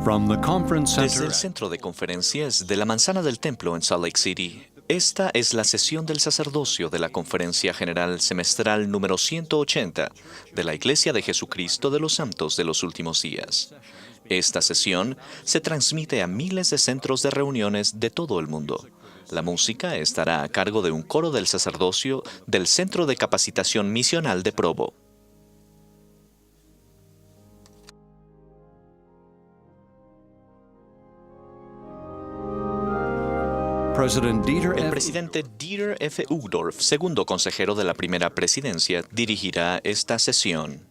From the conference Desde center el centro de conferencias de la Manzana del Templo en Salt Lake City, esta es la sesión del sacerdocio de la Conferencia General Semestral número 180 de la Iglesia de Jesucristo de los Santos de los Últimos Días. Esta sesión se transmite a miles de centros de reuniones de todo el mundo. La música estará a cargo de un coro del sacerdocio del Centro de Capacitación Misional de Provo. El presidente Dieter F. Uchtdorf, segundo consejero de la primera presidencia, dirigirá esta sesión.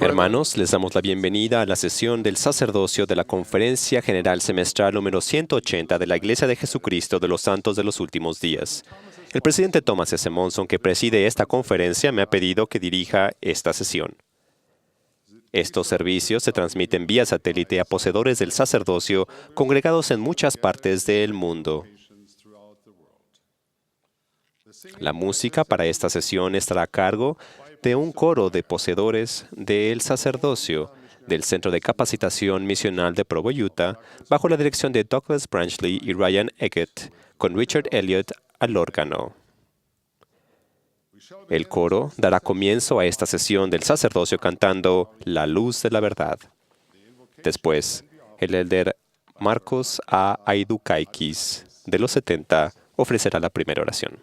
Hermanos, les damos la bienvenida a la sesión del sacerdocio de la Conferencia General Semestral número 180 de la Iglesia de Jesucristo de los Santos de los Últimos Días. El presidente Thomas S. Monson, que preside esta conferencia, me ha pedido que dirija esta sesión. Estos servicios se transmiten vía satélite a poseedores del sacerdocio congregados en muchas partes del mundo. La música para esta sesión estará a cargo de un coro de poseedores del sacerdocio del Centro de Capacitación Misional de Provo, Utah, bajo la dirección de Douglas Branchley y Ryan Eggett, con Richard Elliott al órgano. El coro dará comienzo a esta sesión del sacerdocio cantando La Luz de la Verdad. Después, el elder Marcos A. Aidukaikis, de los 70, ofrecerá la primera oración.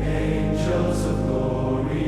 Angels of glory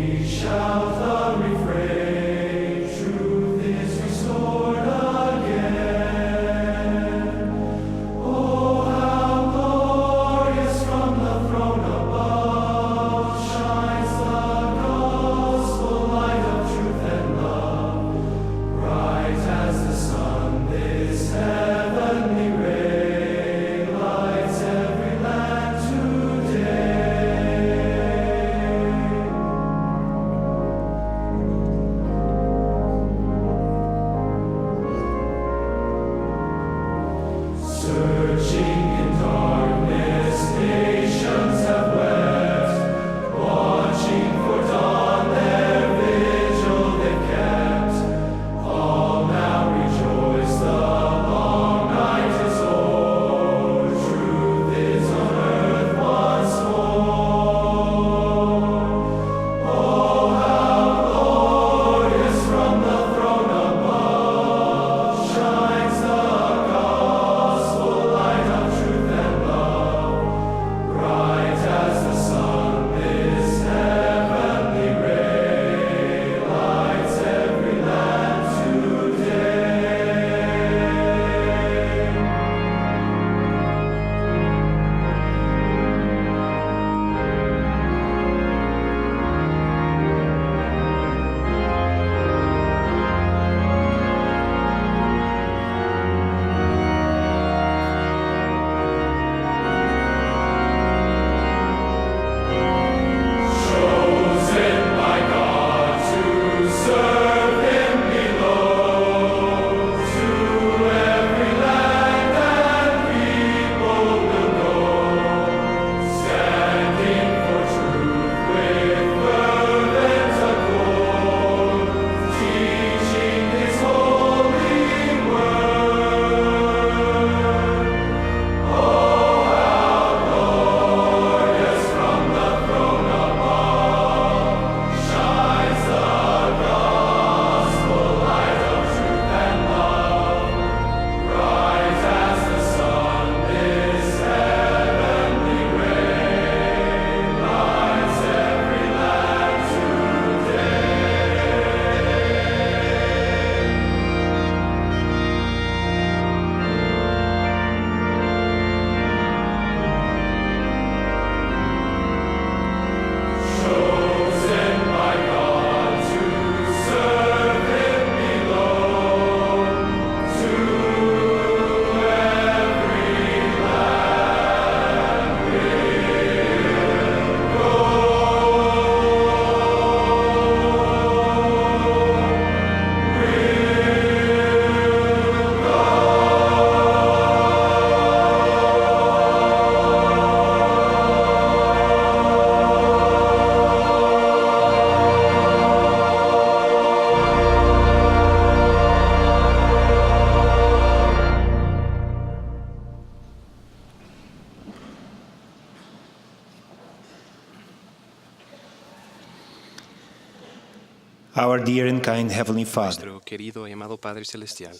Our dear and kind Heavenly Father, Nuestro querido y amado Padre Celestial,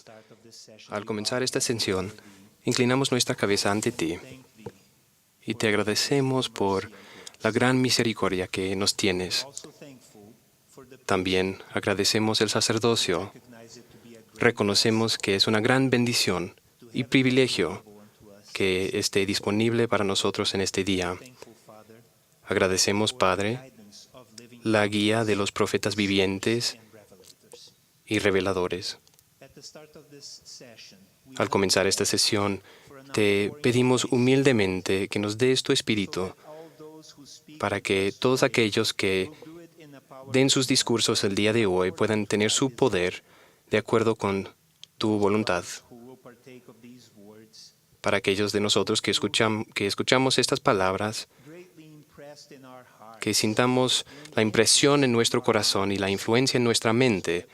al comenzar esta sesión, inclinamos nuestra cabeza ante ti y te agradecemos por la gran misericordia que nos tienes. También agradecemos el sacerdocio. Reconocemos que es una gran bendición y privilegio que esté disponible para nosotros en este día. Agradecemos, Padre, la guía de los profetas vivientes y reveladores. Al comenzar esta sesión, te pedimos humildemente que nos des tu Espíritu para que todos aquellos que den sus discursos el día de hoy puedan tener su poder de acuerdo con tu voluntad. Para aquellos de nosotros que escuchamos estas palabras, que sintamos la impresión en nuestro corazón y la influencia en nuestra mente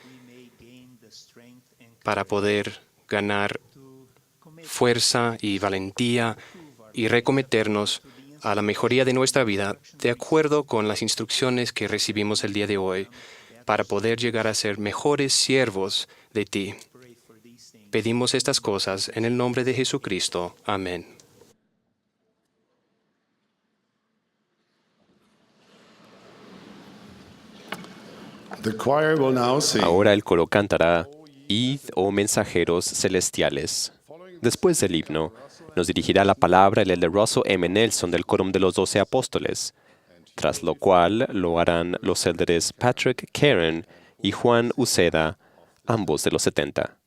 para poder ganar fuerza y valentía y recometernos a la mejoría de nuestra vida de acuerdo con las instrucciones que recibimos el día de hoy para poder llegar a ser mejores siervos de ti. Pedimos estas cosas en el nombre de Jesucristo. Amén. Ahora el coro cantará Id, oh mensajeros celestiales. Después del himno, nos dirigirá la palabra el elder Russell M. Nelson del Quórum de los 12 Apóstoles, tras lo cual lo harán los élderes Patrick Karen y Juan Uceda, ambos de los 70.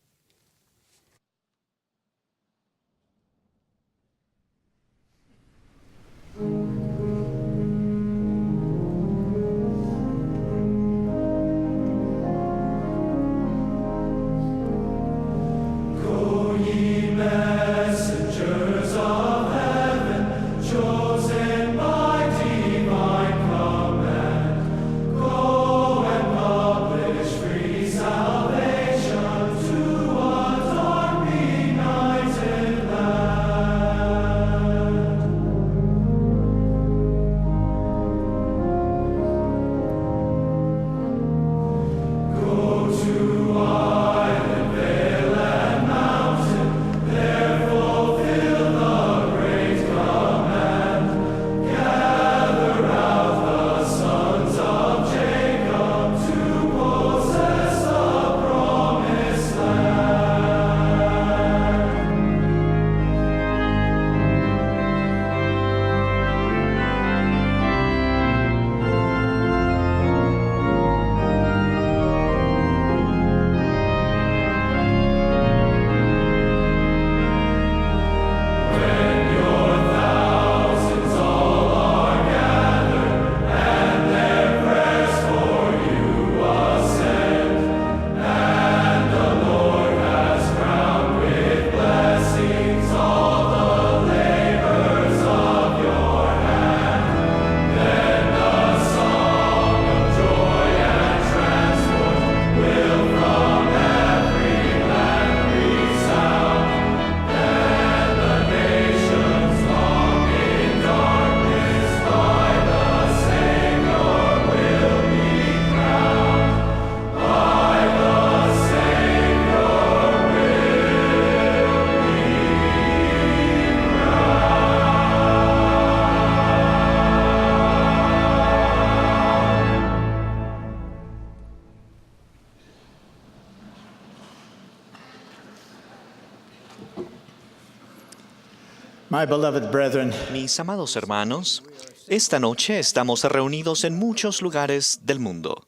my beloved brethren, Mis amados hermanos, esta noche estamos reunidos en muchos lugares del mundo.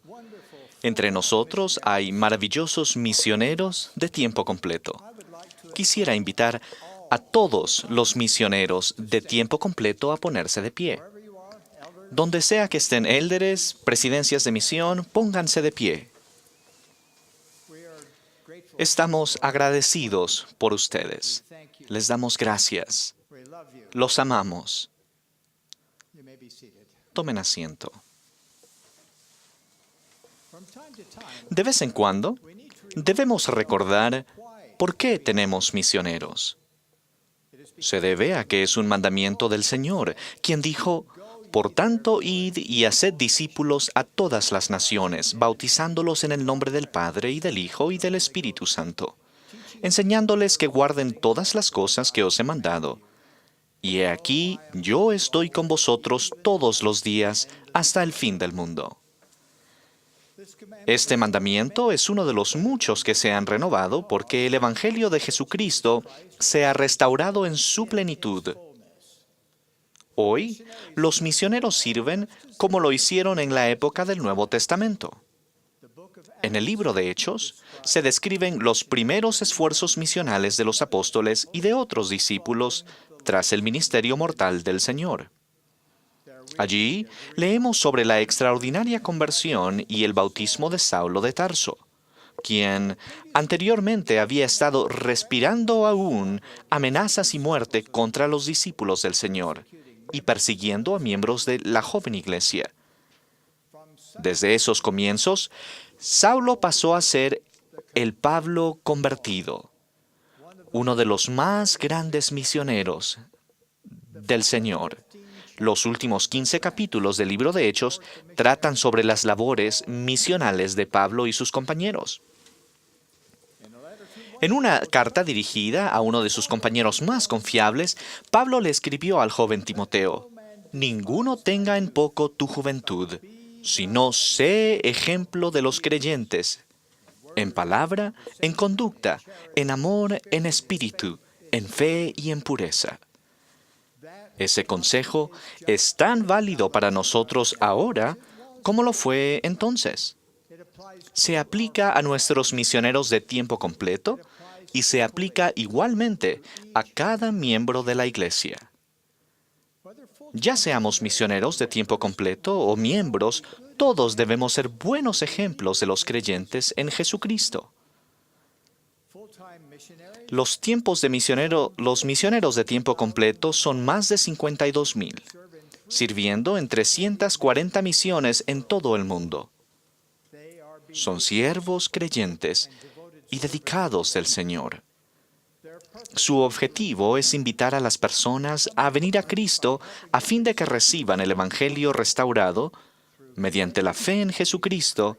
Entre nosotros hay maravillosos misioneros de tiempo completo. Quisiera invitar a todos los misioneros de tiempo completo a ponerse de pie. Donde sea que estén élderes, presidencias de misión, pónganse de pie. Estamos agradecidos por ustedes. Les damos gracias. Los amamos. Tomen asiento. De vez en cuando, debemos recordar por qué tenemos misioneros. Se debe a que es un mandamiento del Señor, quien dijo, Por tanto, id y haced discípulos a todas las naciones, bautizándolos en el nombre del Padre, y del Hijo, y del Espíritu Santo, enseñándoles que guarden todas las cosas que os he mandado. Y he aquí, yo estoy con vosotros todos los días hasta el fin del mundo. Este mandamiento es uno de los muchos que se han renovado porque el Evangelio de Jesucristo se ha restaurado en su plenitud. Hoy, los misioneros sirven como lo hicieron en la época del Nuevo Testamento. En el libro de Hechos se describen los primeros esfuerzos misionales de los apóstoles y de otros discípulos tras el ministerio mortal del Señor. Allí leemos sobre la extraordinaria conversión y el bautismo de Saulo de Tarso, quien anteriormente había estado respirando aún amenazas y muerte contra los discípulos del Señor y persiguiendo a miembros de la joven iglesia. Desde esos comienzos, Saulo pasó a ser el Pablo convertido, uno de los más grandes misioneros del Señor. Los últimos 15 capítulos del libro de Hechos tratan sobre las labores misionales de Pablo y sus compañeros. En una carta dirigida a uno de sus compañeros más confiables, Pablo le escribió al joven Timoteo: «Ninguno tenga en poco tu juventud, sino sé ejemplo de los creyentes, en palabra, en conducta, en amor, en espíritu, en fe y en pureza». Ese consejo es tan válido para nosotros ahora como lo fue entonces. Se aplica a nuestros misioneros de tiempo completo y se aplica igualmente a cada miembro de la iglesia. Ya seamos misioneros de tiempo completo o miembros, todos debemos ser buenos ejemplos de los creyentes en Jesucristo. Los misioneros de tiempo completo son más de 52,000, sirviendo en 340 misiones en todo el mundo. Son siervos creyentes y dedicados del Señor. Su objetivo es invitar a las personas a venir a Cristo a fin de que reciban el Evangelio restaurado mediante la fe en Jesucristo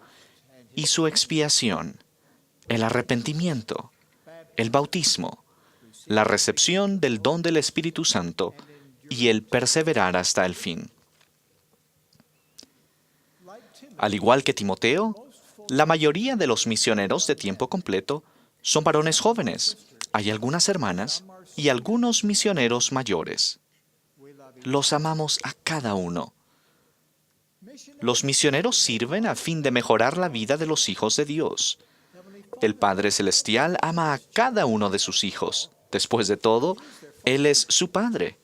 y su expiación, el arrepentimiento, el bautismo, la recepción del don del Espíritu Santo y el perseverar hasta el fin. Al igual que Timoteo, la mayoría de los misioneros de tiempo completo son varones jóvenes. Hay algunas hermanas y algunos misioneros mayores. Los amamos a cada uno. Los misioneros sirven a fin de mejorar la vida de los hijos de Dios. El Padre Celestial ama a cada uno de sus hijos. Después de todo, Él es su Padre.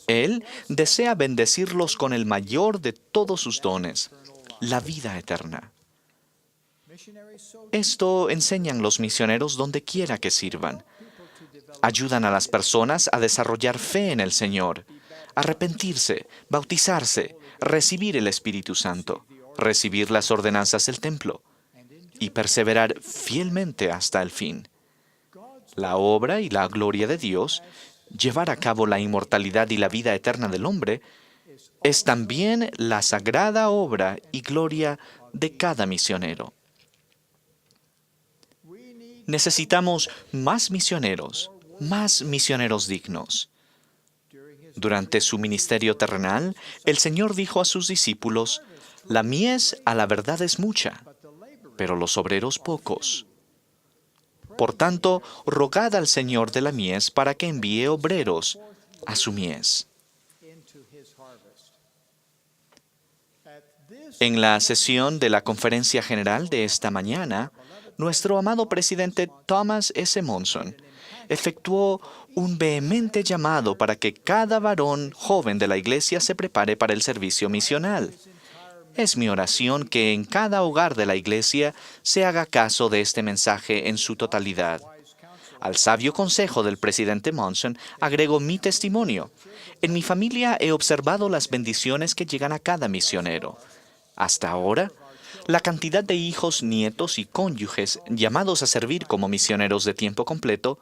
Él desea bendecirlos con el mayor de todos sus dones, la vida eterna. Esto enseñan los misioneros donde quiera que sirvan. Ayudan a las personas a desarrollar fe en el Señor, arrepentirse, bautizarse, recibir el Espíritu Santo, recibir las ordenanzas del templo y perseverar fielmente hasta el fin. La obra y la gloria de Dios, llevar a cabo la inmortalidad y la vida eterna del hombre, es también la sagrada obra y gloria de cada misionero. Necesitamos más misioneros dignos. Durante su ministerio terrenal, el Señor dijo a sus discípulos: «La mies a la verdad es mucha, pero los obreros pocos. Por tanto, rogad al Señor de la mies para que envíe obreros a su mies». En la sesión de la Conferencia General de esta mañana, nuestro amado presidente Thomas S. Monson efectuó un vehemente llamado para que cada varón joven de la Iglesia se prepare para el servicio misional. Es mi oración que en cada hogar de la Iglesia se haga caso de este mensaje en su totalidad. Al sabio consejo del presidente Monson agrego mi testimonio. En mi familia he observado las bendiciones que llegan a cada misionero. Hasta ahora, la cantidad de hijos, nietos y cónyuges llamados a servir como misioneros de tiempo completo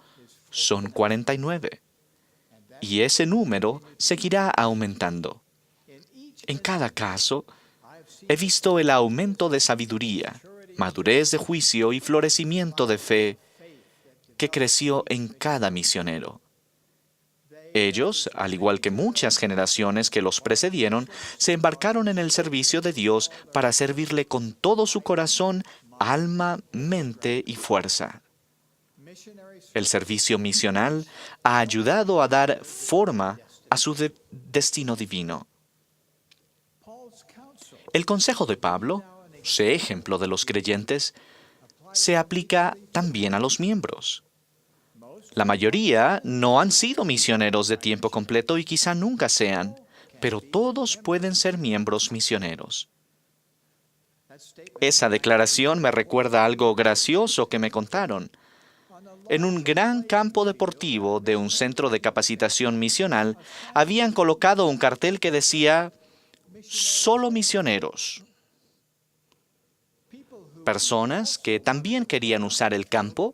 son 49. Y ese número seguirá aumentando. En cada caso, he visto el aumento de sabiduría, madurez de juicio y florecimiento de fe que creció en cada misionero. Ellos, al igual que muchas generaciones que los precedieron, se embarcaron en el servicio de Dios para servirle con todo su corazón, alma, mente y fuerza. El servicio misional ha ayudado a dar forma a su destino divino. El consejo de Pablo, sé ejemplo de los creyentes, se aplica también a los miembros. La mayoría no han sido misioneros de tiempo completo y quizá nunca sean, pero todos pueden ser miembros misioneros. Esa declaración me recuerda algo gracioso que me contaron. En un gran campo deportivo de un centro de capacitación misional, habían colocado un cartel que decía, «Solo misioneros». Personas que también querían usar el campo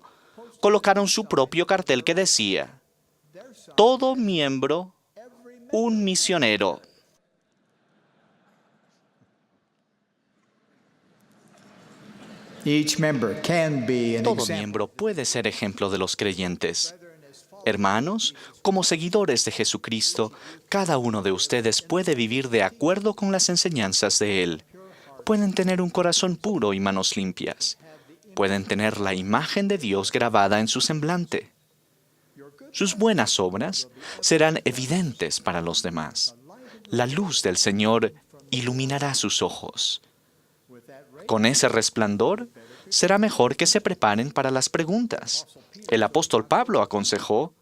colocaron su propio cartel que decía, «Todo miembro, un misionero». Todo miembro puede ser ejemplo de los creyentes. Hermanos, como seguidores de Jesucristo, cada uno de ustedes puede vivir de acuerdo con las enseñanzas de Él. Pueden tener un corazón puro y manos limpias. Pueden tener la imagen de Dios grabada en su semblante. Sus buenas obras serán evidentes para los demás. La luz del Señor iluminará sus ojos. Con ese resplandor, será mejor que se preparen para las preguntas. El apóstol Pablo aconsejó,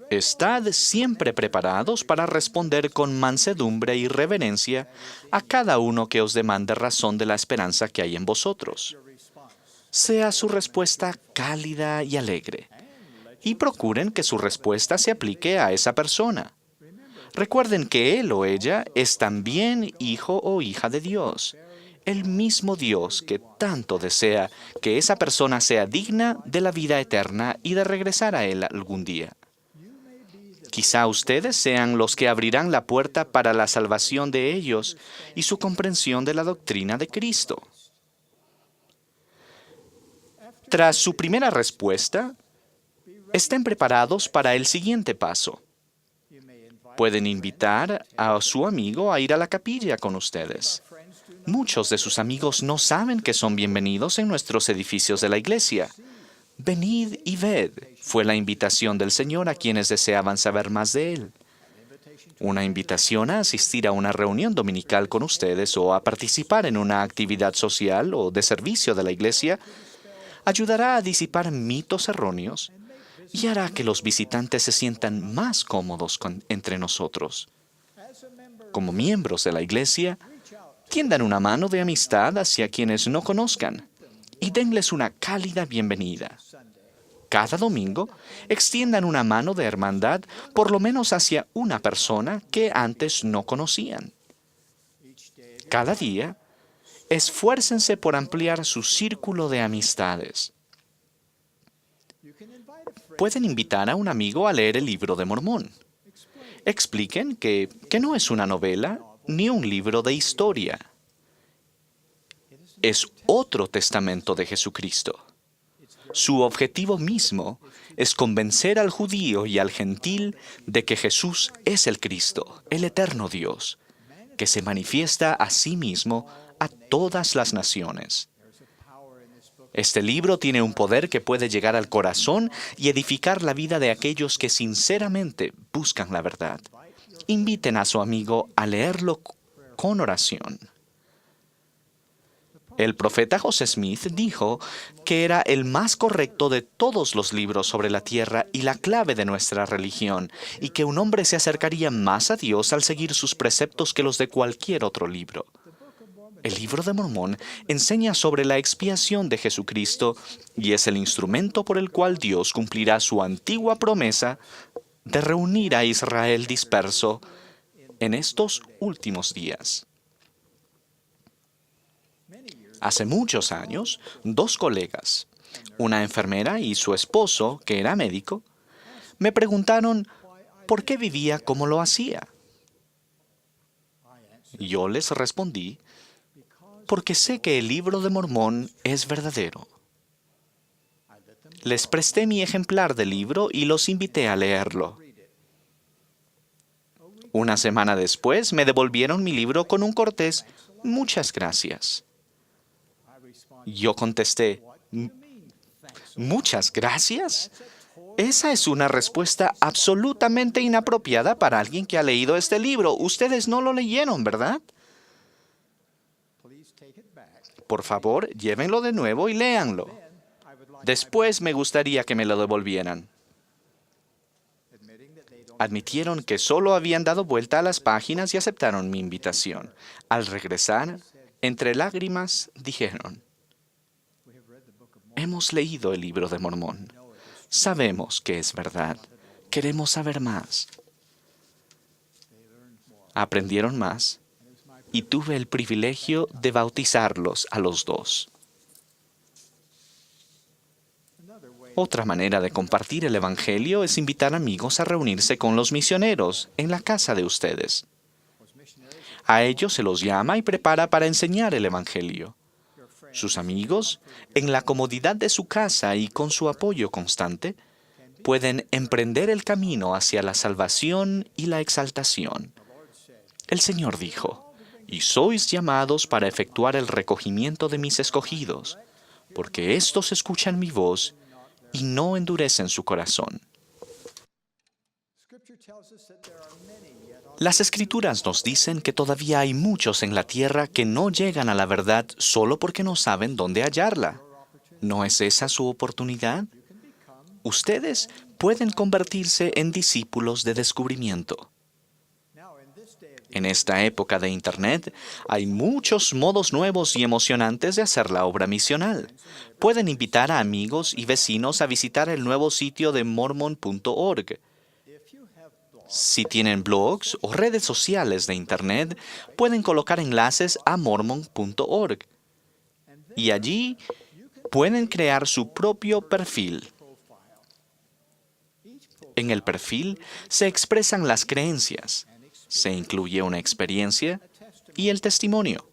«Estad siempre preparados para responder con mansedumbre y reverencia a cada uno que os demande razón de la esperanza que hay en vosotros». Sea su respuesta cálida y alegre, y procuren que su respuesta se aplique a esa persona. Recuerden que él o ella es también hijo o hija de Dios, el mismo Dios que tanto desea que esa persona sea digna de la vida eterna y de regresar a Él algún día. Quizá ustedes sean los que abrirán la puerta para la salvación de ellos y su comprensión de la doctrina de Cristo. Tras su primera respuesta, estén preparados para el siguiente paso. Pueden invitar a su amigo a ir a la capilla con ustedes. Muchos de sus amigos no saben que son bienvenidos en nuestros edificios de la iglesia. Venid y ved, fue la invitación del Señor a quienes deseaban saber más de Él. Una invitación a asistir a una reunión dominical con ustedes o a participar en una actividad social o de servicio de la iglesia ayudará a disipar mitos erróneos y hará que los visitantes se sientan más cómodos entre nosotros. Como miembros de la iglesia, tiendan una mano de amistad hacia quienes no conozcan y denles una cálida bienvenida. Cada domingo, extiendan una mano de hermandad por lo menos hacia una persona que antes no conocían. Cada día, esfuércense por ampliar su círculo de amistades. Pueden invitar a un amigo a leer el Libro de Mormón. Expliquen que no es una novela ni un libro de historia. Es otro testamento de Jesucristo. Su objetivo mismo es convencer al judío y al gentil de que Jesús es el Cristo, el eterno Dios, que se manifiesta a sí mismo a todas las naciones. Este libro tiene un poder que puede llegar al corazón y edificar la vida de aquellos que sinceramente buscan la verdad. Inviten a su amigo a leerlo con oración. El profeta José Smith dijo que era el más correcto de todos los libros sobre la tierra y la clave de nuestra religión, y que un hombre se acercaría más a Dios al seguir sus preceptos que los de cualquier otro libro. El Libro de Mormón enseña sobre la expiación de Jesucristo y es el instrumento por el cual Dios cumplirá su antigua promesa de reunir a Israel disperso en estos últimos días. Hace muchos años, dos colegas, una enfermera y su esposo, que era médico, me preguntaron por qué vivía como lo hacía. Yo les respondí, porque sé que el libro de Mormón es verdadero. Les presté mi ejemplar del libro y los invité a leerlo. Una semana después me devolvieron mi libro con un cortés "Muchas gracias". Yo contesté, ¿muchas gracias? Esa es una respuesta absolutamente inapropiada para alguien que ha leído este libro. Ustedes no lo leyeron, ¿verdad? Por favor, llévenlo de nuevo y léanlo. Después me gustaría que me lo devolvieran. Admitieron que solo habían dado vuelta a las páginas y aceptaron mi invitación. Al regresar, entre lágrimas, dijeron, hemos leído el libro de Mormón. Sabemos que es verdad. Queremos saber más. Aprendieron más y tuve el privilegio de bautizarlos a los dos. Otra manera de compartir el Evangelio es invitar amigos a reunirse con los misioneros en la casa de ustedes. A ellos se los llama y prepara para enseñar el Evangelio. Sus amigos, en la comodidad de su casa y con su apoyo constante, pueden emprender el camino hacia la salvación y la exaltación. El Señor dijo, y sois llamados para efectuar el recogimiento de mis escogidos, porque éstos escuchan mi voz y no endurecen su corazón. Las Escrituras nos dicen que todavía hay muchos en la tierra que no llegan a la verdad solo porque no saben dónde hallarla. ¿No es esa su oportunidad? Ustedes pueden convertirse en discípulos de descubrimiento. En esta época de Internet, hay muchos modos nuevos y emocionantes de hacer la obra misional. Pueden invitar a amigos y vecinos a visitar el nuevo sitio de mormon.org. Si tienen blogs o redes sociales de Internet, pueden colocar enlaces a mormon.org. Y allí pueden crear su propio perfil. En el perfil se expresan las creencias, se incluye una experiencia y el testimonio.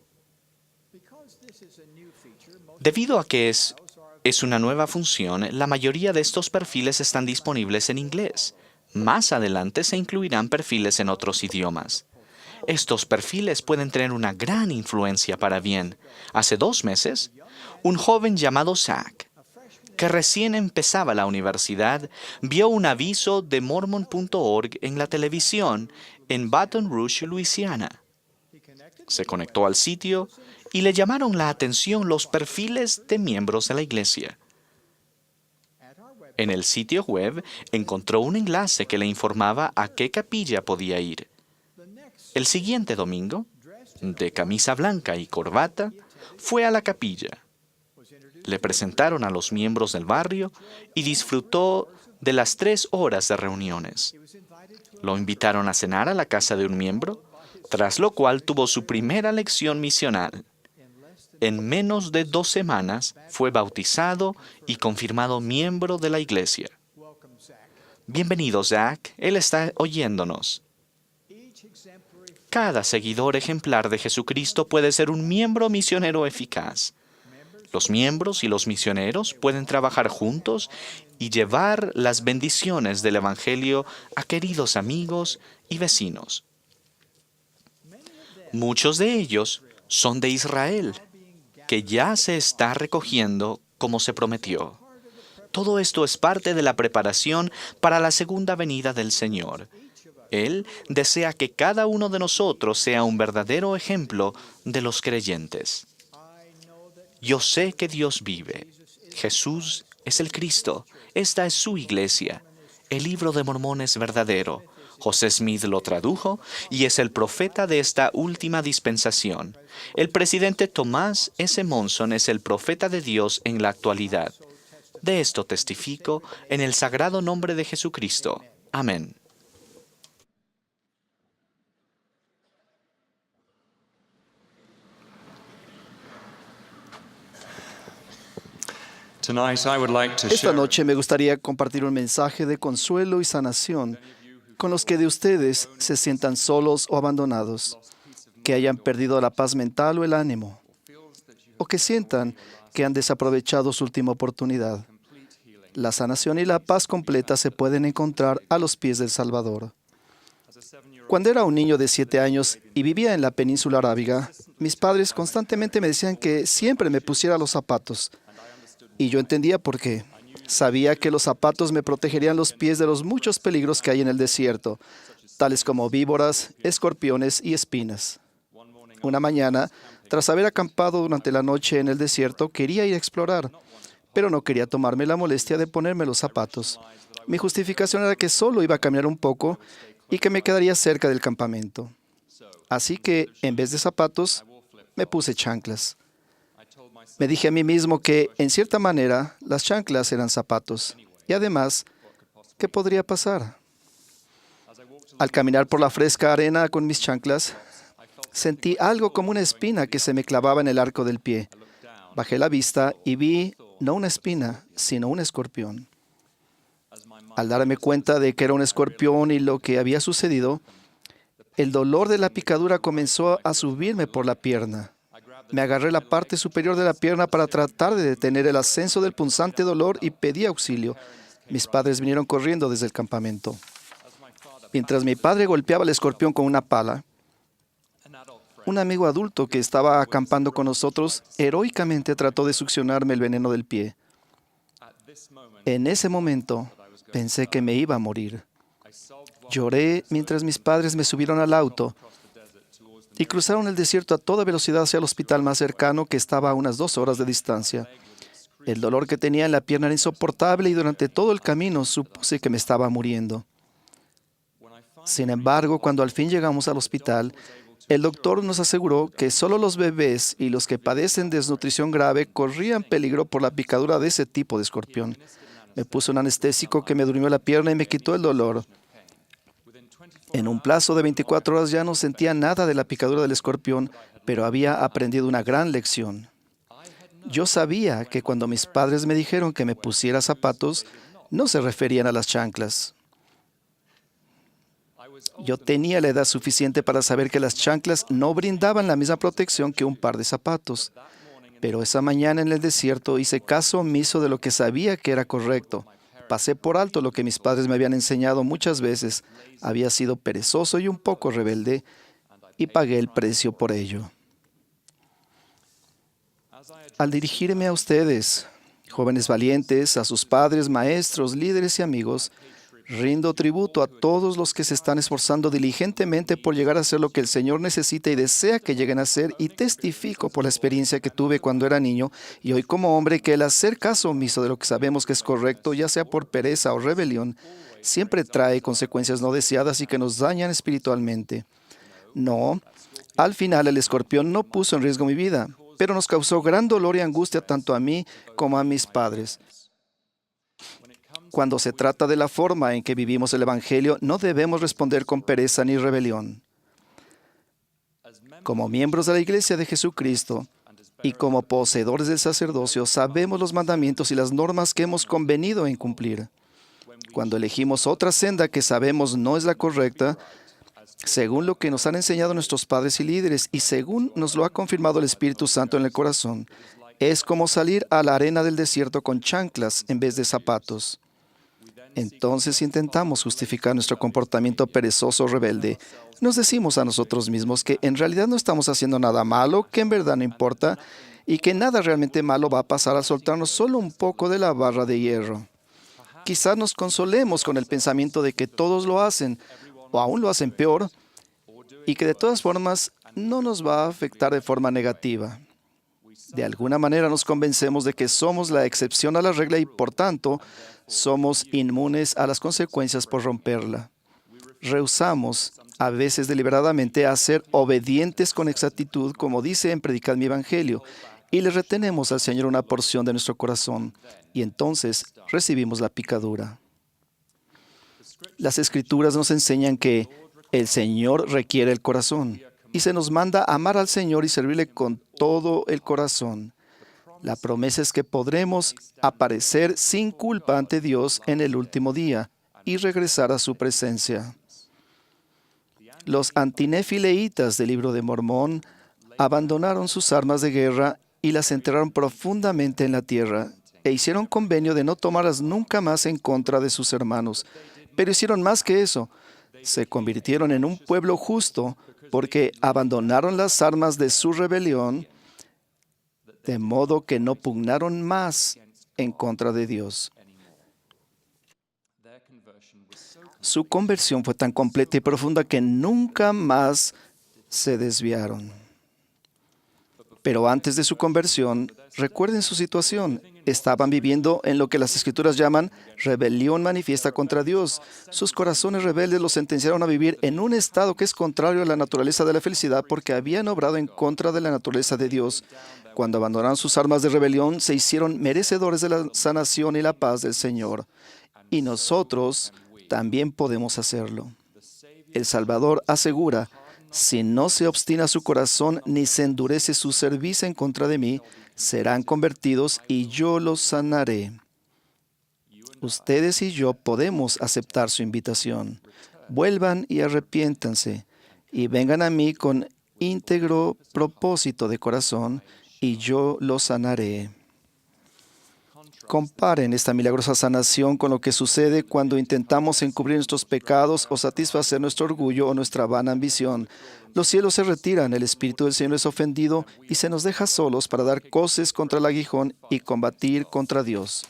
Debido a que es una nueva función, la mayoría de estos perfiles están disponibles en inglés. Más adelante se incluirán perfiles en otros idiomas. Estos perfiles pueden tener una gran influencia para bien. Hace 2 meses, un joven llamado Zach, que recién empezaba la universidad, vio un aviso de mormon.org en la televisión en Baton Rouge, Luisiana. Se conectó al sitio y le llamaron la atención los perfiles de miembros de la iglesia. En el sitio web encontró un enlace que le informaba a qué capilla podía ir. El siguiente domingo, de camisa blanca y corbata, fue a la capilla. Le presentaron a los miembros del barrio y disfrutó de las 3 horas de reuniones. Lo invitaron a cenar a la casa de un miembro, tras lo cual tuvo su primera lección misional. En menos de 2 semanas fue bautizado y confirmado miembro de la iglesia. Bienvenido, Zach. Él está oyéndonos. Cada seguidor ejemplar de Jesucristo puede ser un miembro misionero eficaz. Los miembros y los misioneros pueden trabajar juntos y llevar las bendiciones del Evangelio a queridos amigos y vecinos. Muchos de ellos son de Israel, que ya se está recogiendo como se prometió. Todo esto es parte de la preparación para la segunda venida del Señor. Él desea que cada uno de nosotros sea un verdadero ejemplo de los creyentes. Yo sé que Dios vive. Jesús es el Cristo. Esta es su iglesia. El libro de Mormón es verdadero. José Smith lo tradujo y es el profeta de esta última dispensación. El presidente Thomas S. Monson es el profeta de Dios en la actualidad. De esto testifico en el sagrado nombre de Jesucristo. Amén. Esta noche me gustaría compartir un mensaje de consuelo y sanación con los que de ustedes se sientan solos o abandonados. que hayan perdido la paz mental o el ánimo, o que sientan que han desaprovechado su última oportunidad. La sanación y la paz completa se pueden encontrar a los pies del Salvador. Cuando era un niño de 7 años y vivía en la península arábiga, mis padres constantemente me decían que siempre me pusiera los zapatos. Y yo entendía por qué. Sabía que los zapatos me protegerían los pies de los muchos peligros que hay en el desierto, tales como víboras, escorpiones y espinas. Una mañana, tras haber acampado durante la noche en el desierto, quería ir a explorar, pero no quería tomarme la molestia de ponerme los zapatos. Mi justificación era que solo iba a caminar un poco y que me quedaría cerca del campamento. Así que, en vez de zapatos, me puse chanclas. Me dije a mí mismo que, en cierta manera, las chanclas eran zapatos. Y además, ¿qué podría pasar? Al caminar por la fresca arena con mis chanclas, sentí algo como una espina que se me clavaba en el arco del pie. Bajé la vista y vi no una espina, sino un escorpión. Al darme cuenta de que era un escorpión y lo que había sucedido, el dolor de la picadura comenzó a subirme por la pierna. Me agarré la parte superior de la pierna para tratar de detener el ascenso del punzante dolor y pedí auxilio. Mis padres vinieron corriendo desde el campamento. Mientras mi padre golpeaba al escorpión con una pala, un amigo adulto que estaba acampando con nosotros heroicamente trató de succionarme el veneno del pie. En ese momento, pensé que me iba a morir. Lloré mientras mis padres me subieron al auto y cruzaron el desierto a toda velocidad hacia el hospital más cercano, que estaba a unas 2 horas de distancia. El dolor que tenía en la pierna era insoportable y durante todo el camino supuse que me estaba muriendo. Sin embargo, cuando al fin llegamos al hospital, el doctor nos aseguró que solo los bebés y los que padecen desnutrición grave corrían peligro por la picadura de ese tipo de escorpión. Me puso un anestésico que me durmió la pierna y me quitó el dolor. En un plazo de 24 horas ya no sentía nada de la picadura del escorpión, pero había aprendido una gran lección. Yo sabía que cuando mis padres me dijeron que me pusiera zapatos, no se referían a las chanclas. Yo tenía la edad suficiente para saber que las chanclas no brindaban la misma protección que un par de zapatos. Pero esa mañana en el desierto hice caso omiso de lo que sabía que era correcto. Pasé por alto lo que mis padres me habían enseñado muchas veces. Había sido perezoso y un poco rebelde, y pagué el precio por ello. Al dirigirme a ustedes, jóvenes valientes, a sus padres, maestros, líderes y amigos, rindo tributo a todos los que se están esforzando diligentemente por llegar a ser lo que el Señor necesita y desea que lleguen a ser, y testifico por la experiencia que tuve cuando era niño y hoy como hombre que el hacer caso omiso de lo que sabemos que es correcto, ya sea por pereza o rebelión, siempre trae consecuencias no deseadas y que nos dañan espiritualmente. No, al final el escorpión no puso en riesgo mi vida, pero nos causó gran dolor y angustia tanto a mí como a mis padres. Cuando se trata de la forma en que vivimos el Evangelio, no debemos responder con pereza ni rebelión. Como miembros de la Iglesia de Jesucristo y como poseedores del sacerdocio, sabemos los mandamientos y las normas que hemos convenido en cumplir. Cuando elegimos otra senda que sabemos no es la correcta, según lo que nos han enseñado nuestros padres y líderes y según nos lo ha confirmado el Espíritu Santo en el corazón, es como salir a la arena del desierto con chanclas en vez de zapatos. Entonces intentamos justificar nuestro comportamiento perezoso o rebelde. Nos decimos a nosotros mismos que en realidad no estamos haciendo nada malo, que en verdad no importa, y que nada realmente malo va a pasar al soltarnos solo un poco de la barra de hierro. Quizás nos consolemos con el pensamiento de que todos lo hacen, o aún lo hacen peor, y que de todas formas no nos va a afectar de forma negativa. De alguna manera nos convencemos de que somos la excepción a la regla y, por tanto, somos inmunes a las consecuencias por romperla. Rehusamos, a veces deliberadamente, a ser obedientes con exactitud, como dice en Predicad mi Evangelio, y le retenemos al Señor una porción de nuestro corazón, y entonces recibimos la picadura. Las Escrituras nos enseñan que el Señor requiere el corazón, y se nos manda amar al Señor y servirle con todo el corazón. La promesa es que podremos aparecer sin culpa ante Dios en el último día y regresar a su presencia. Los antinefileitas del Libro de Mormón abandonaron sus armas de guerra y las enterraron profundamente en la tierra, e hicieron convenio de no tomarlas nunca más en contra de sus hermanos. Pero hicieron más que eso. Se convirtieron en un pueblo justo porque abandonaron las armas de su rebelión, de modo que no pugnaron más en contra de Dios. Su conversión fue tan completa y profunda que nunca más se desviaron. Pero antes de su conversión, recuerden su situación. Estaban viviendo en lo que las Escrituras llaman rebelión manifiesta contra Dios. Sus corazones rebeldes los sentenciaron a vivir en un estado que es contrario a la naturaleza de la felicidad porque habían obrado en contra de la naturaleza de Dios. Cuando abandonaron sus armas de rebelión, se hicieron merecedores de la sanación y la paz del Señor. Y nosotros también podemos hacerlo. El Salvador asegura: si no se obstina su corazón ni se endurece su cerviz en contra de mí, serán convertidos y yo los sanaré. Ustedes y yo podemos aceptar su invitación. Vuelvan y arrepiéntanse y vengan a mí con íntegro propósito de corazón y yo los sanaré. Comparen esta milagrosa sanación con lo que sucede cuando intentamos encubrir nuestros pecados o satisfacer nuestro orgullo o nuestra vana ambición. Los cielos se retiran, el Espíritu del Señor es ofendido y se nos deja solos para dar coces contra el aguijón y combatir contra Dios.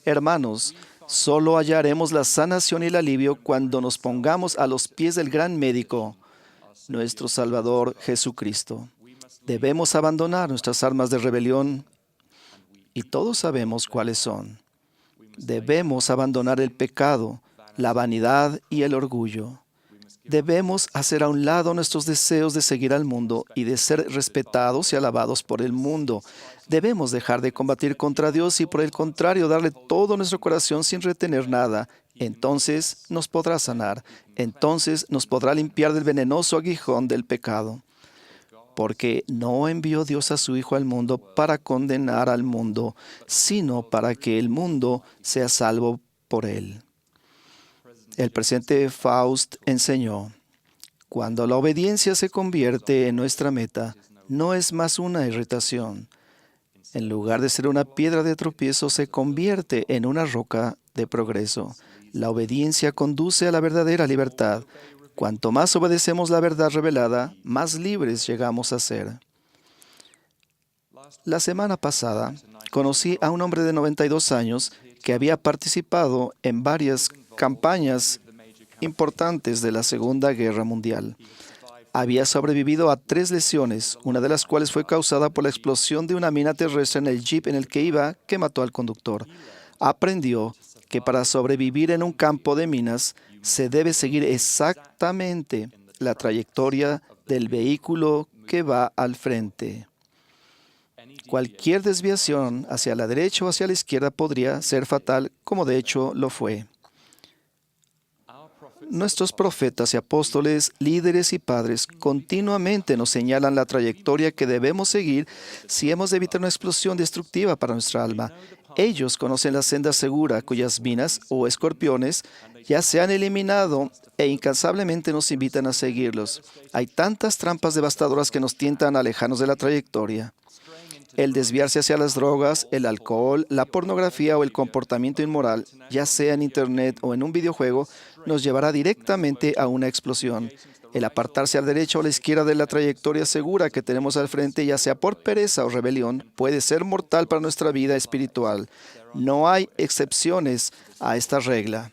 Hermanos, solo hallaremos la sanación y el alivio cuando nos pongamos a los pies del gran médico, nuestro Salvador Jesucristo. Debemos abandonar nuestras armas de rebelión y todos sabemos cuáles son. Debemos abandonar el pecado, la vanidad y el orgullo. Debemos hacer a un lado nuestros deseos de seguir al mundo y de ser respetados y alabados por el mundo. Debemos dejar de combatir contra Dios y por el contrario darle todo nuestro corazón sin retener nada. Entonces nos podrá sanar. Entonces nos podrá limpiar del venenoso aguijón del pecado. Porque no envió Dios a su Hijo al mundo para condenar al mundo, sino para que el mundo sea salvo por él. El presidente Faust enseñó: cuando la obediencia se convierte en nuestra meta, no es más una irritación. En lugar de ser una piedra de tropiezo, se convierte en una roca de progreso. La obediencia conduce a la verdadera libertad. Cuanto más obedecemos la verdad revelada, más libres llegamos a ser. La semana pasada conocí a un hombre de 92 años que había participado en varias campañas importantes de la Segunda Guerra Mundial. Había sobrevivido a 3 lesiones, una de las cuales fue causada por la explosión de una mina terrestre en el jeep en el que iba, que mató al conductor. Aprendió que para sobrevivir en un campo de minas, se debe seguir exactamente la trayectoria del vehículo que va al frente. Cualquier desviación hacia la derecha o hacia la izquierda podría ser fatal, como de hecho lo fue. Nuestros profetas y apóstoles, líderes y padres continuamente nos señalan la trayectoria que debemos seguir si hemos de evitar una explosión destructiva para nuestra alma. Ellos conocen la senda segura cuyas minas o escorpiones ya se han eliminado e incansablemente nos invitan a seguirlos. Hay tantas trampas devastadoras que nos tientan a alejarnos de la trayectoria. El desviarse hacia las drogas, el alcohol, la pornografía o el comportamiento inmoral, ya sea en Internet o en un videojuego, nos llevará directamente a una explosión. El apartarse a la derecha o a la izquierda de la trayectoria segura que tenemos al frente, ya sea por pereza o rebelión, puede ser mortal para nuestra vida espiritual. No hay excepciones a esta regla.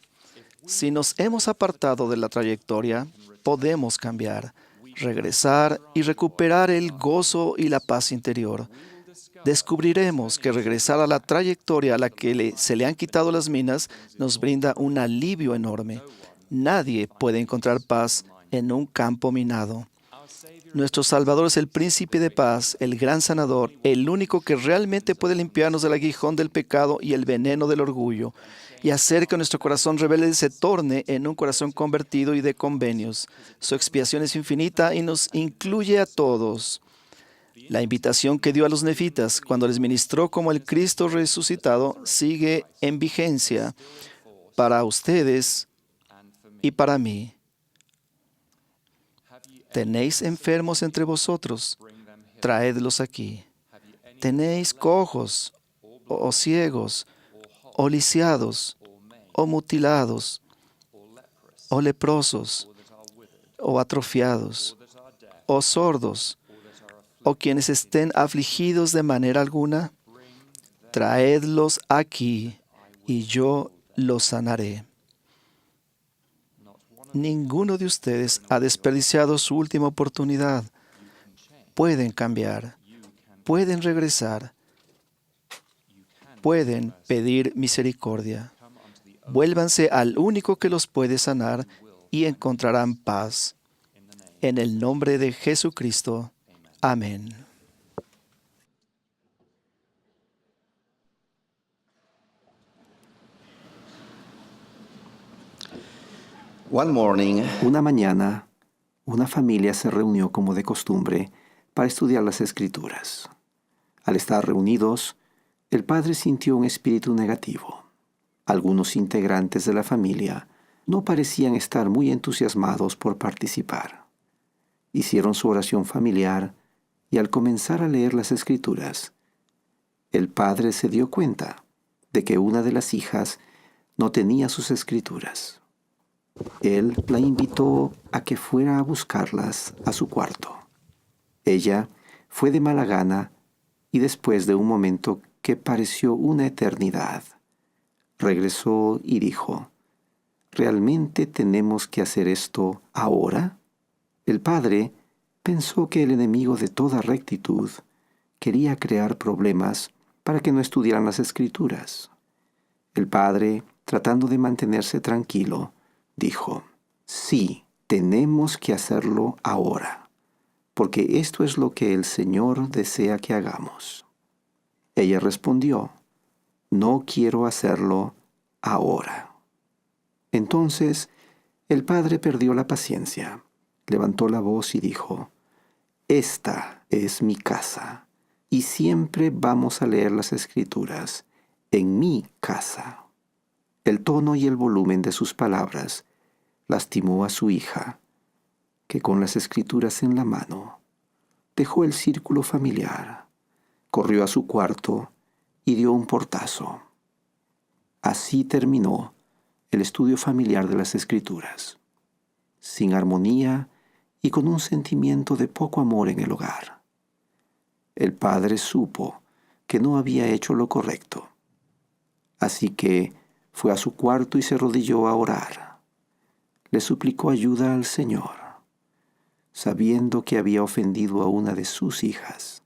Si nos hemos apartado de la trayectoria, podemos cambiar, regresar y recuperar el gozo y la paz interior. Descubriremos que regresar a la trayectoria a la que se le han quitado las minas nos brinda un alivio enorme. Nadie puede encontrar paz en un campo minado. Nuestro Salvador es el príncipe de paz, el gran sanador, el único que realmente puede limpiarnos del aguijón del pecado y el veneno del orgullo, y hacer que nuestro corazón rebelde se torne en un corazón convertido y de convenios. Su expiación es infinita y nos incluye a todos. La invitación que dio a los nefitas cuando les ministró como el Cristo resucitado sigue en vigencia para ustedes y para mí. ¿Tenéis enfermos entre vosotros? Traedlos aquí. ¿Tenéis cojos, o ciegos, o lisiados, o mutilados, o leprosos, o atrofiados, o sordos, o quienes estén afligidos de manera alguna? Traedlos aquí, y yo los sanaré. Ninguno de ustedes ha desperdiciado su última oportunidad. Pueden cambiar, pueden regresar, pueden pedir misericordia. Vuélvanse al único que los puede sanar y encontrarán paz. En el nombre de Jesucristo. Amén. Una mañana, una familia se reunió como de costumbre para estudiar las Escrituras. Al estar reunidos, el padre sintió un espíritu negativo. Algunos integrantes de la familia no parecían estar muy entusiasmados por participar. Hicieron su oración familiar y al comenzar a leer las Escrituras, el padre se dio cuenta de que una de las hijas no tenía sus Escrituras. Él la invitó a que fuera a buscarlas a su cuarto. Ella fue de mala gana y después de un momento que pareció una eternidad, regresó y dijo: ¿realmente tenemos que hacer esto ahora? El padre pensó que el enemigo de toda rectitud quería crear problemas para que no estudiaran las Escrituras. El padre, tratando de mantenerse tranquilo, dijo: sí, tenemos que hacerlo ahora, porque esto es lo que el Señor desea que hagamos. Ella respondió: no quiero hacerlo ahora. Entonces el padre perdió la paciencia, levantó la voz y dijo: esta es mi casa, y siempre vamos a leer las Escrituras en mi casa. El tono y el volumen de sus palabras lastimó a su hija, que con las Escrituras en la mano dejó el círculo familiar, corrió a su cuarto y dio un portazo. Así terminó el estudio familiar de las Escrituras, sin armonía y con un sentimiento de poco amor en el hogar. El padre supo que no había hecho lo correcto, así que fue a su cuarto y se arrodilló a orar. Le suplicó ayuda al Señor, sabiendo que había ofendido a una de sus hijas,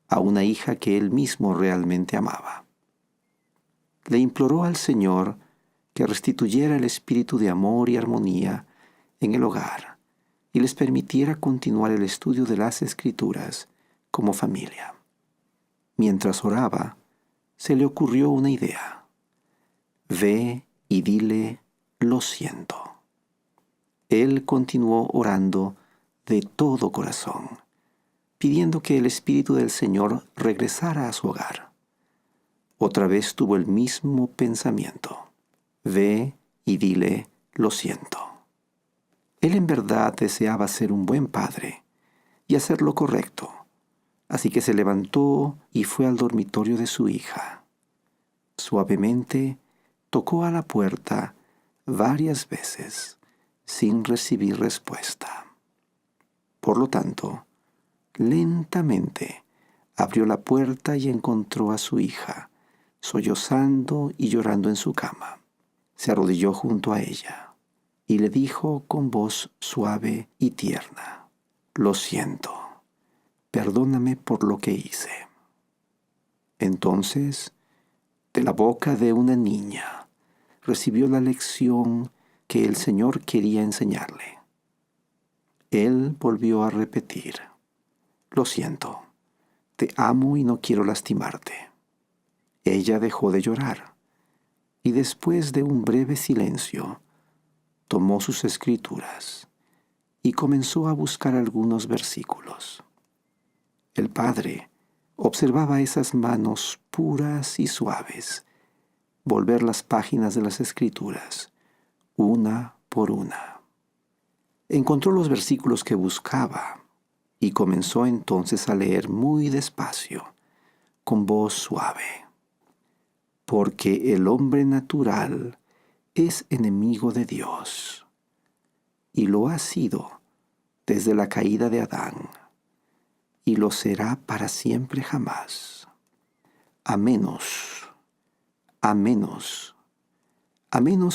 a una hija que él mismo realmente amaba. Le imploró al Señor que restituyera el espíritu de amor y armonía en el hogar y les permitiera continuar el estudio de las Escrituras como familia. Mientras oraba, se le ocurrió una idea. Ve y dile: lo siento. Él continuó orando de todo corazón, pidiendo que el Espíritu del Señor regresara a su hogar. Otra vez tuvo el mismo pensamiento. Ve y dile: lo siento. Él en verdad deseaba ser un buen padre y hacer lo correcto, así que se levantó y fue al dormitorio de su hija. Suavemente tocó a la puerta varias veces sin recibir respuesta. Por lo tanto, lentamente abrió la puerta y encontró a su hija, sollozando y llorando en su cama. Se arrodilló junto a ella y le dijo con voz suave y tierna: lo siento, perdóname por lo que hice. Entonces, de la boca de una niña, recibió la lección que el Señor quería enseñarle. Él volvió a repetir: lo siento, te amo y no quiero lastimarte. Ella dejó de llorar y después de un breve silencio, tomó sus Escrituras y comenzó a buscar algunos versículos. El padre observaba esas manos puras y suaves volver las páginas de las Escrituras una por una. Encontró los versículos que buscaba y comenzó entonces a leer muy despacio, con voz suave. Porque el hombre natural es enemigo de Dios, y lo ha sido desde la caída de Adán, y lo será para siempre jamás, a menos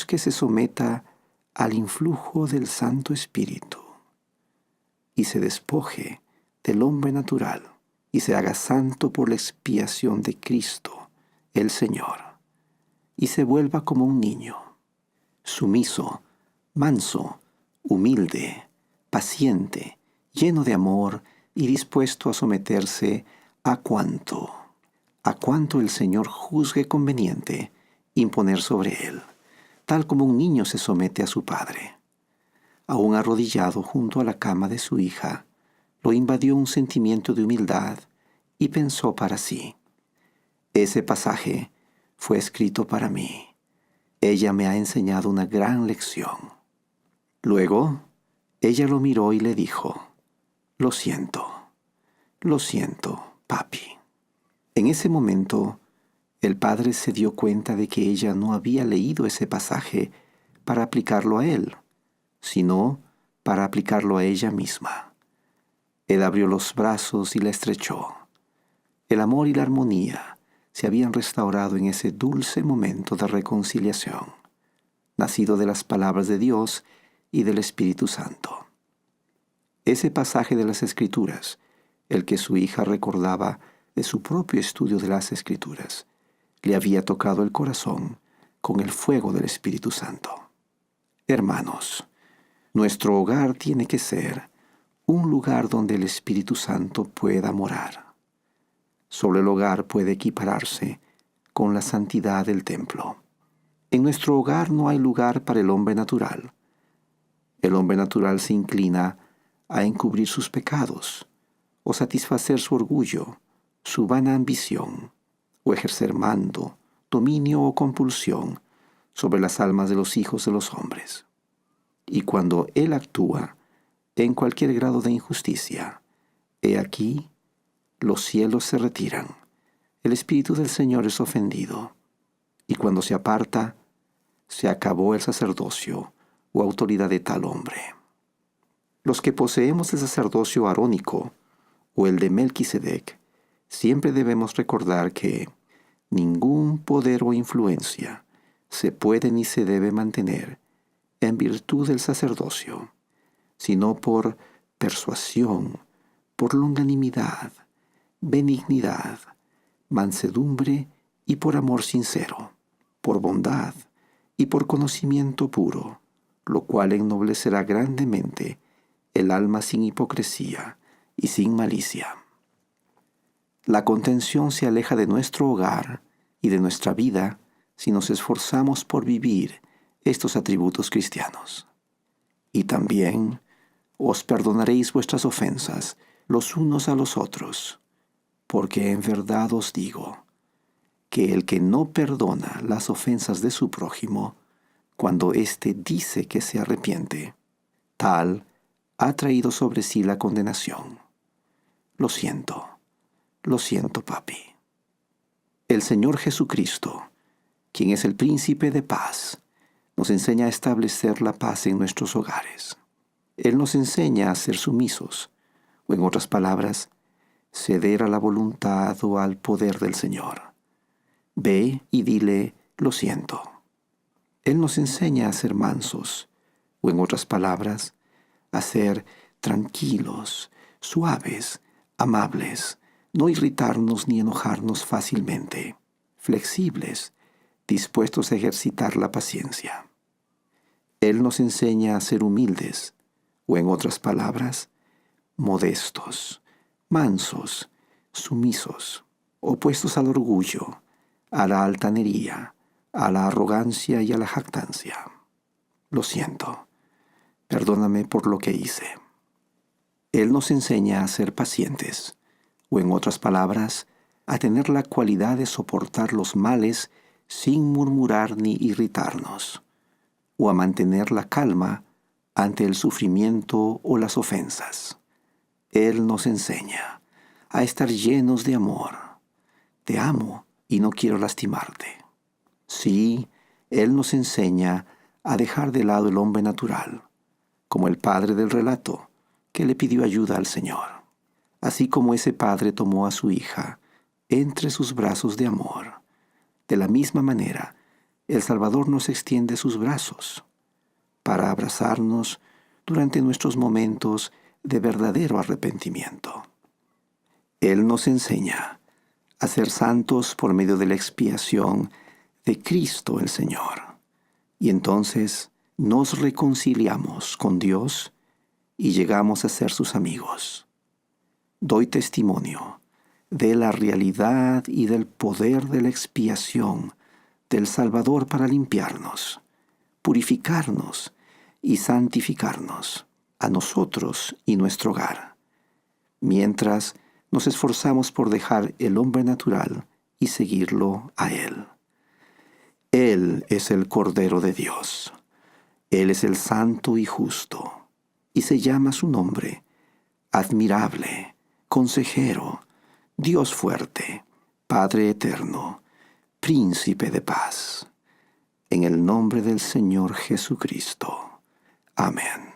que se someta al influjo del Santo Espíritu y se despoje del hombre natural y se haga santo por la expiación de Cristo, el Señor, y se vuelva como un niño, sumiso, manso, humilde, paciente, lleno de amor y dispuesto a someterse a cuanto el Señor juzgue conveniente imponer sobre él, tal como un niño se somete a su padre. Aún arrodillado junto a la cama de su hija, lo invadió un sentimiento de humildad y pensó para sí: ese pasaje fue escrito para mí. Ella me ha enseñado una gran lección. Luego, ella lo miró y le dijo: lo siento, papi. En ese momento, el padre se dio cuenta de que ella no había leído ese pasaje para aplicarlo a él, sino para aplicarlo a ella misma. Él abrió los brazos y la estrechó. El amor y la armonía se habían restaurado en ese dulce momento de reconciliación, nacido de las palabras de Dios y del Espíritu Santo. Ese pasaje de las Escrituras, el que su hija recordaba de su propio estudio de las Escrituras, le había tocado el corazón con el fuego del Espíritu Santo. Hermanos, nuestro hogar tiene que ser un lugar donde el Espíritu Santo pueda morar. Solo el hogar puede equipararse con la santidad del templo. En nuestro hogar no hay lugar para el hombre natural. El hombre natural se inclina a encubrir sus pecados, o satisfacer su orgullo, su vana ambición, o ejercer mando, dominio o compulsión sobre las almas de los hijos de los hombres. Y cuando él actúa en cualquier grado de injusticia, he aquí, los cielos se retiran, el Espíritu del Señor es ofendido, y cuando se aparta, se acabó el sacerdocio o autoridad de tal hombre. Los que poseemos el sacerdocio arónico o el de Melquisedec, siempre debemos recordar que ningún poder o influencia se puede ni se debe mantener en virtud del sacerdocio, sino por persuasión, por longanimidad, benignidad, mansedumbre y por amor sincero, por bondad y por conocimiento puro, lo cual ennoblecerá grandemente el alma sin hipocresía y sin malicia. La contención se aleja de nuestro hogar y de nuestra vida si nos esforzamos por vivir estos atributos cristianos. Y también os perdonaréis vuestras ofensas los unos a los otros, porque en verdad os digo que el que no perdona las ofensas de su prójimo, cuando éste dice que se arrepiente, tal ha traído sobre sí la condenación. Lo siento, papi. El Señor Jesucristo, quien es el príncipe de paz, nos enseña a establecer la paz en nuestros hogares. Él nos enseña a ser sumisos, o en otras palabras, ceder a la voluntad o al poder del Señor. Ve y dile, lo siento. Él nos enseña a ser mansos, o en otras palabras, a ser tranquilos, suaves, amables, no irritarnos ni enojarnos fácilmente, flexibles, dispuestos a ejercitar la paciencia. Él nos enseña a ser humildes, o en otras palabras, modestos, mansos, sumisos, opuestos al orgullo, a la altanería, a la arrogancia y a la jactancia. Lo siento, perdóname por lo que hice. Él nos enseña a ser pacientes, o en otras palabras, a tener la cualidad de soportar los males sin murmurar ni irritarnos, o a mantener la calma ante el sufrimiento o las ofensas. Él nos enseña a estar llenos de amor. Te amo y no quiero lastimarte. Sí, Él nos enseña a dejar de lado el hombre natural, como el padre del relato, que le pidió ayuda al Señor. Así como ese padre tomó a su hija entre sus brazos de amor, de la misma manera, el Salvador nos extiende sus brazos para abrazarnos durante nuestros momentos de verdadero arrepentimiento. Él nos enseña a ser santos por medio de la expiación de Cristo el Señor. Y entonces nos reconciliamos con Dios y llegamos a ser sus amigos. Doy testimonio de la realidad y del poder de la expiación del Salvador para limpiarnos, purificarnos y santificarnos a nosotros y nuestro hogar, mientras nos esforzamos por dejar el hombre natural y seguirlo a Él. Él es el Cordero de Dios. Él es el Santo y Justo, y se llama su nombre Admirable, Consejero, Dios Fuerte, Padre Eterno, Príncipe de Paz. En el nombre del Señor Jesucristo. Amén.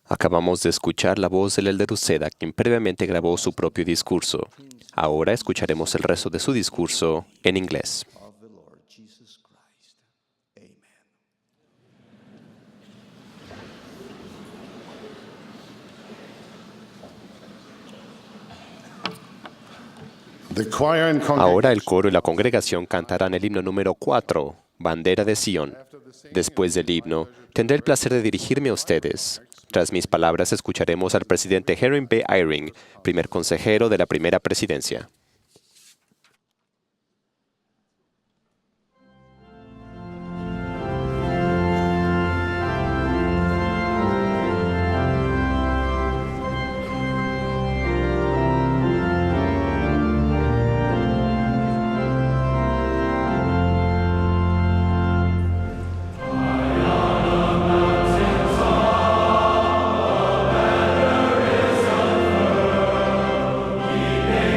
Acabamos de escuchar la voz del Elder Uceda, quien previamente grabó su propio discurso. Ahora escucharemos el resto de su discurso en inglés. Ahora el coro y la congregación cantarán el himno número 4, Bandera de Sion. Después del himno, tendré el placer de dirigirme a ustedes. Tras mis palabras, escucharemos al presidente Henry B. Eyring, primer consejero de la primera presidencia.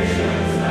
Nations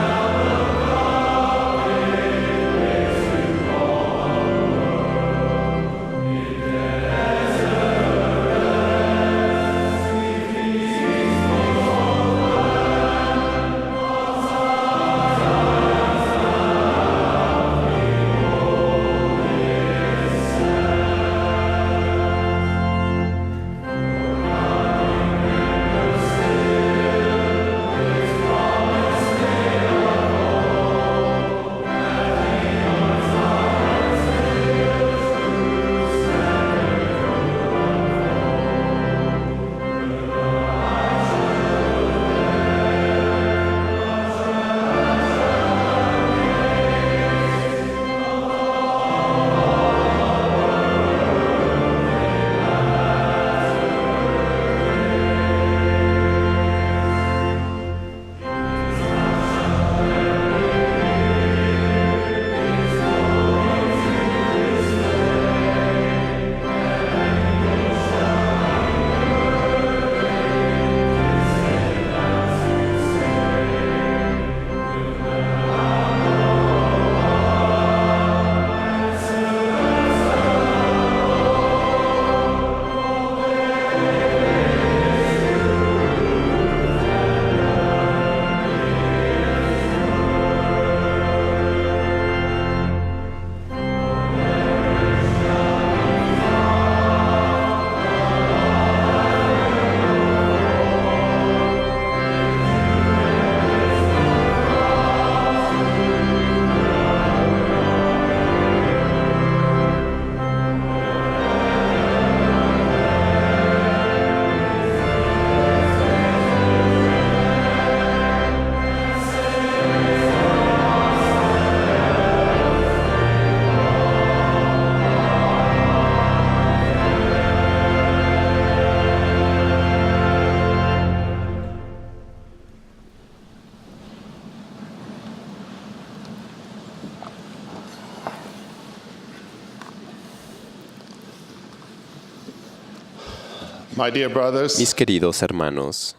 My dear brothers, Mis queridos hermanos,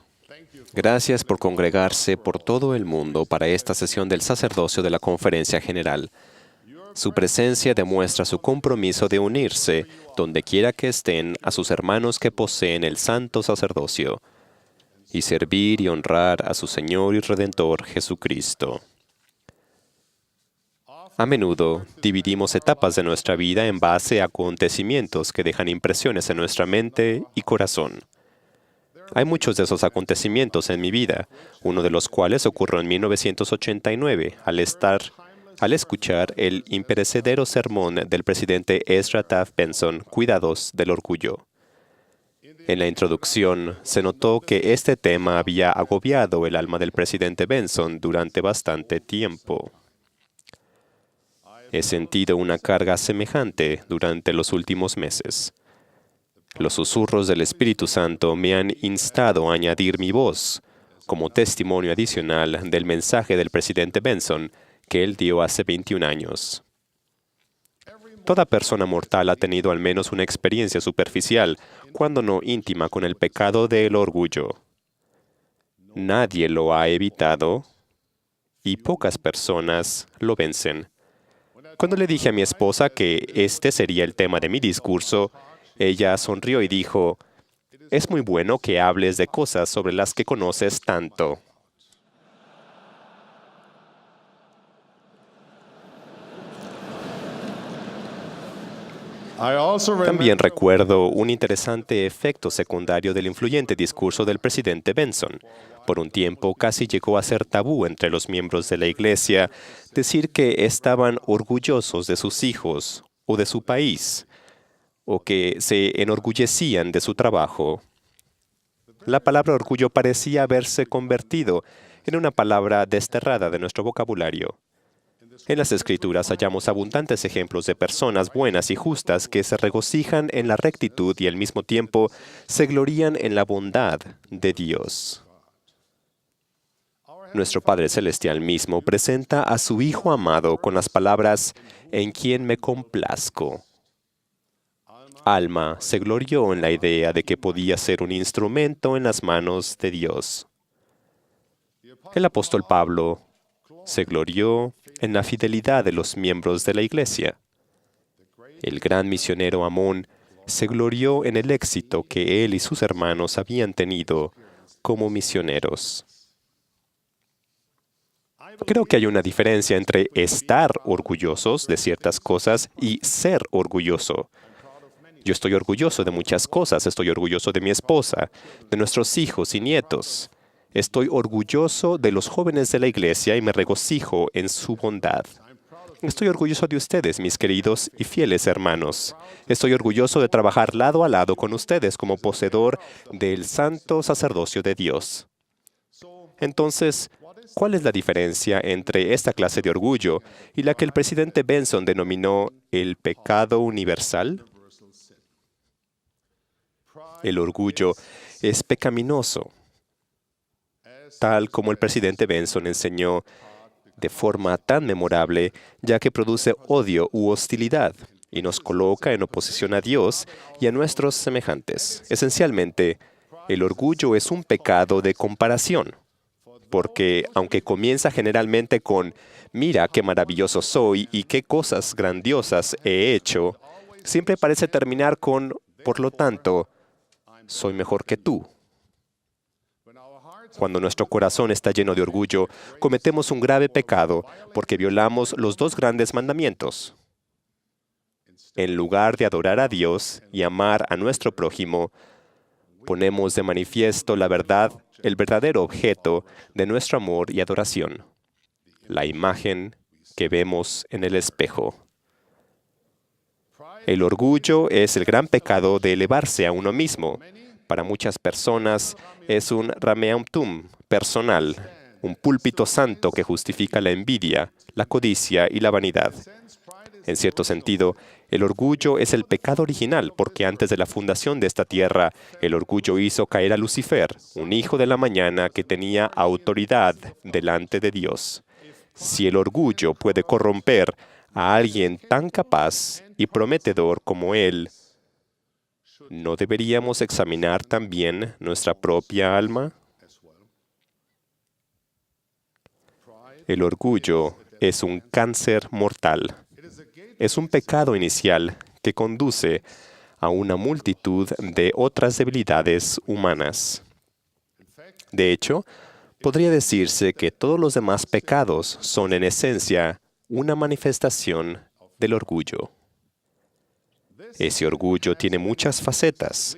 gracias por congregarse por todo el mundo para esta sesión del sacerdocio de la Conferencia General. Su presencia demuestra su compromiso de unirse, donde quiera que estén, a sus hermanos que poseen el santo sacerdocio, y servir y honrar a su Señor y Redentor Jesucristo. A menudo dividimos etapas de nuestra vida en base a acontecimientos que dejan impresiones en nuestra mente y corazón. Hay muchos de esos acontecimientos en mi vida, uno de los cuales ocurrió en 1989, al escuchar el imperecedero sermón del presidente Ezra Taft Benson, Cuidados del Orgullo. En la introducción se notó que este tema había agobiado el alma del presidente Benson durante bastante tiempo. He sentido una carga semejante durante los últimos meses. Los susurros del Espíritu Santo me han instado a añadir mi voz como testimonio adicional del mensaje del presidente Benson que él dio hace 21 años. Toda persona mortal ha tenido al menos una experiencia superficial, cuando no íntima, con el pecado del orgullo. Nadie lo ha evitado y pocas personas lo vencen. Cuando le dije a mi esposa que este sería el tema de mi discurso, ella sonrió y dijo, «Es muy bueno que hables de cosas sobre las que conoces tanto». También recuerdo un interesante efecto secundario del influyente discurso del presidente Benson. Por un tiempo casi llegó a ser tabú entre los miembros de la Iglesia decir que estaban orgullosos de sus hijos o de su país, o que se enorgullecían de su trabajo. La palabra orgullo parecía haberse convertido en una palabra desterrada de nuestro vocabulario. En las Escrituras hallamos abundantes ejemplos de personas buenas y justas que se regocijan en la rectitud y al mismo tiempo se glorían en la bondad de Dios. Nuestro Padre Celestial mismo presenta a su Hijo amado con las palabras, «En quien me complazco». Alma se glorió en la idea de que podía ser un instrumento en las manos de Dios. El apóstol Pablo se glorió en la fidelidad de los miembros de la Iglesia. El gran misionero Amón se glorió en el éxito que él y sus hermanos habían tenido como misioneros. Creo que hay una diferencia entre estar orgullosos de ciertas cosas y ser orgulloso. Yo estoy orgulloso de muchas cosas. Estoy orgulloso de mi esposa, de nuestros hijos y nietos. Estoy orgulloso de los jóvenes de la Iglesia y me regocijo en su bondad. Estoy orgulloso de ustedes, mis queridos y fieles hermanos. Estoy orgulloso de trabajar lado a lado con ustedes como poseedor del santo sacerdocio de Dios. Entonces, ¿cuál es la diferencia entre esta clase de orgullo y la que el presidente Benson denominó el pecado universal? El orgullo es pecaminoso, tal como el presidente Benson enseñó de forma tan memorable, ya que produce odio u hostilidad y nos coloca en oposición a Dios y a nuestros semejantes. Esencialmente, el orgullo es un pecado de comparación, porque aunque comienza generalmente con «mira qué maravilloso soy y qué cosas grandiosas he hecho», siempre parece terminar con «por lo tanto, soy mejor que tú». Cuando nuestro corazón está lleno de orgullo, cometemos un grave pecado porque violamos los dos grandes mandamientos. En lugar de adorar a Dios y amar a nuestro prójimo, ponemos de manifiesto la verdad, el verdadero objeto de nuestro amor y adoración, la imagen que vemos en el espejo. El orgullo es el gran pecado de elevarse a uno mismo. Para muchas personas es un rameautum personal, un púlpito santo que justifica la envidia, la codicia y la vanidad. En cierto sentido, el orgullo es el pecado original, porque antes de la fundación de esta tierra, el orgullo hizo caer a Lucifer, un hijo de la mañana que tenía autoridad delante de Dios. Si el orgullo puede corromper a alguien tan capaz y prometedor como él, ¿no deberíamos examinar también nuestra propia alma? El orgullo es un cáncer mortal. Es un pecado inicial que conduce a una multitud de otras debilidades humanas. De hecho, podría decirse que todos los demás pecados son en esencia una manifestación del orgullo. Ese orgullo tiene muchas facetas.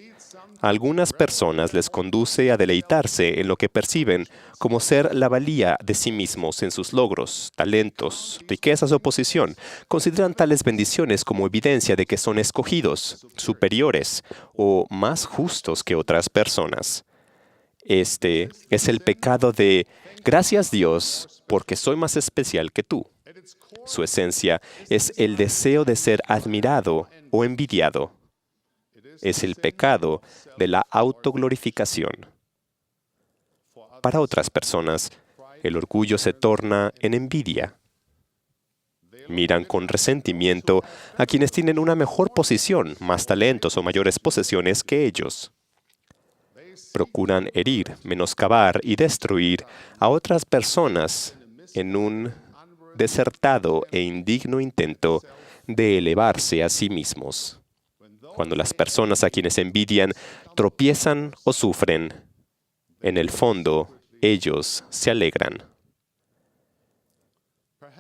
A algunas personas les conduce a deleitarse en lo que perciben como ser la valía de sí mismos en sus logros, talentos, riquezas o posición. Consideran tales bendiciones como evidencia de que son escogidos, superiores o más justos que otras personas. Este es el pecado de gracias Dios porque soy más especial que tú. Su esencia es el deseo de ser admirado o envidiado. Es el pecado de la autoglorificación. Para otras personas, el orgullo se torna en envidia. Miran con resentimiento a quienes tienen una mejor posición, más talentos o mayores posesiones que ellos. Procuran herir, menoscabar y destruir a otras personas en un desertado e indigno intento de elevarse a sí mismos. Cuando las personas a quienes envidian tropiezan o sufren, en el fondo ellos se alegran.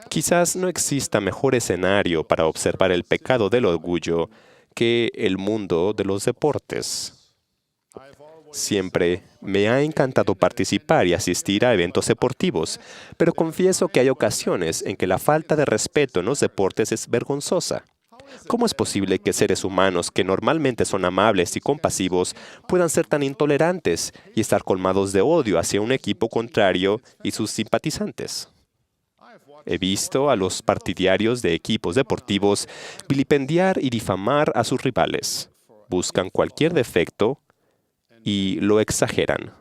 Quizás no exista mejor escenario para observar el pecado del orgullo que el mundo de los deportes. Siempre me ha encantado participar y asistir a eventos deportivos, pero confieso que hay ocasiones en que la falta de respeto en los deportes es vergonzosa. ¿Cómo es posible que seres humanos que normalmente son amables y compasivos puedan ser tan intolerantes y estar colmados de odio hacia un equipo contrario y sus simpatizantes? He visto a los partidarios de equipos deportivos vilipendiar y difamar a sus rivales. Buscan cualquier defecto y lo exageran.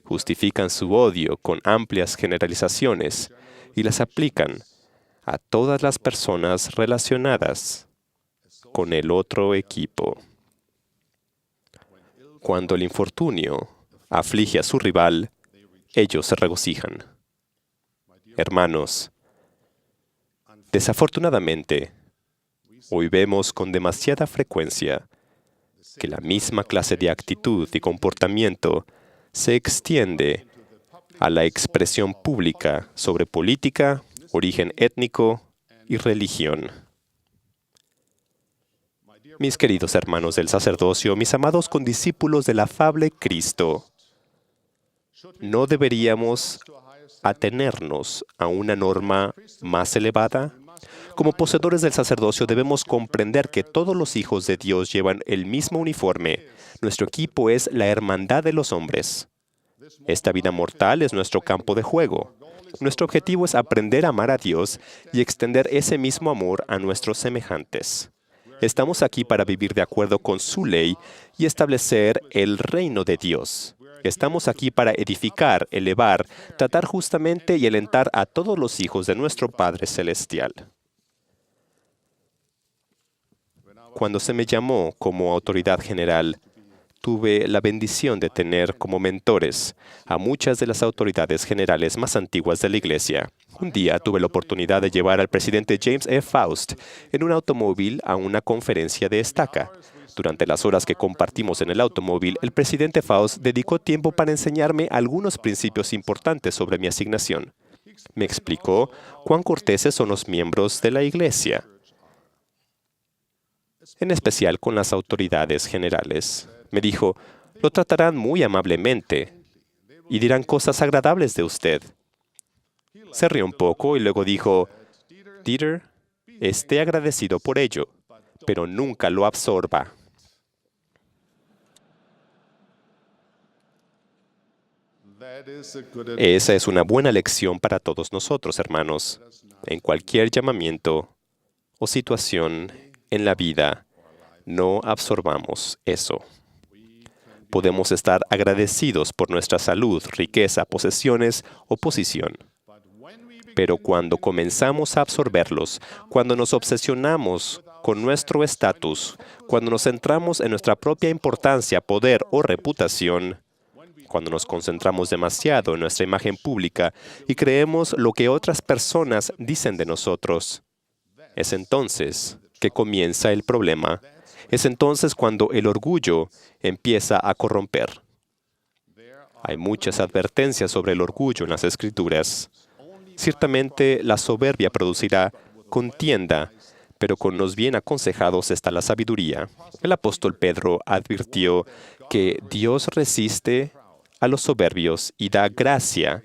Justifican su odio con amplias generalizaciones y las aplican a todas las personas relacionadas con el otro equipo. Cuando el infortunio aflige a su rival, ellos se regocijan. Hermanos, desafortunadamente, hoy vemos con demasiada frecuencia que la misma clase de actitud y comportamiento se extiende a la expresión pública sobre política, origen étnico y religión. Mis queridos hermanos del sacerdocio, mis amados condiscípulos del afable Cristo, ¿no deberíamos atenernos a una norma más elevada? Como poseedores del sacerdocio debemos comprender que todos los hijos de Dios llevan el mismo uniforme. Nuestro equipo es la hermandad de los hombres. Esta vida mortal es nuestro campo de juego. Nuestro objetivo es aprender a amar a Dios y extender ese mismo amor a nuestros semejantes. Estamos aquí para vivir de acuerdo con su ley y establecer el reino de Dios. Estamos aquí para edificar, elevar, tratar justamente y alentar a todos los hijos de nuestro Padre Celestial. Cuando se me llamó como autoridad general, tuve la bendición de tener como mentores a muchas de las autoridades generales más antiguas de la Iglesia. Un día tuve la oportunidad de llevar al presidente James E. Faust en un automóvil a una conferencia de estaca. Durante las horas que compartimos en el automóvil, el presidente Faust dedicó tiempo para enseñarme algunos principios importantes sobre mi asignación. Me explicó cuán corteses son los miembros de la Iglesia, en especial con las autoridades generales. Me dijo, lo tratarán muy amablemente y dirán cosas agradables de usted. Se rió un poco y luego dijo, Dieter, esté agradecido por ello, pero nunca lo absorba. Esa es una buena lección para todos nosotros, hermanos. En cualquier llamamiento o situación en la vida, no absorbamos eso. Podemos estar agradecidos por nuestra salud, riqueza, posesiones o posición. Pero cuando comenzamos a absorberlos, cuando nos obsesionamos con nuestro estatus, cuando nos centramos en nuestra propia importancia, poder o reputación, cuando nos concentramos demasiado en nuestra imagen pública y creemos lo que otras personas dicen de nosotros, es entonces que comienza el problema. Es entonces cuando el orgullo empieza a corromper. Hay muchas advertencias sobre el orgullo en las Escrituras. Ciertamente la soberbia producirá contienda, pero con los bien aconsejados está la sabiduría. El apóstol Pedro advirtió que Dios resiste a los soberbios y da gracia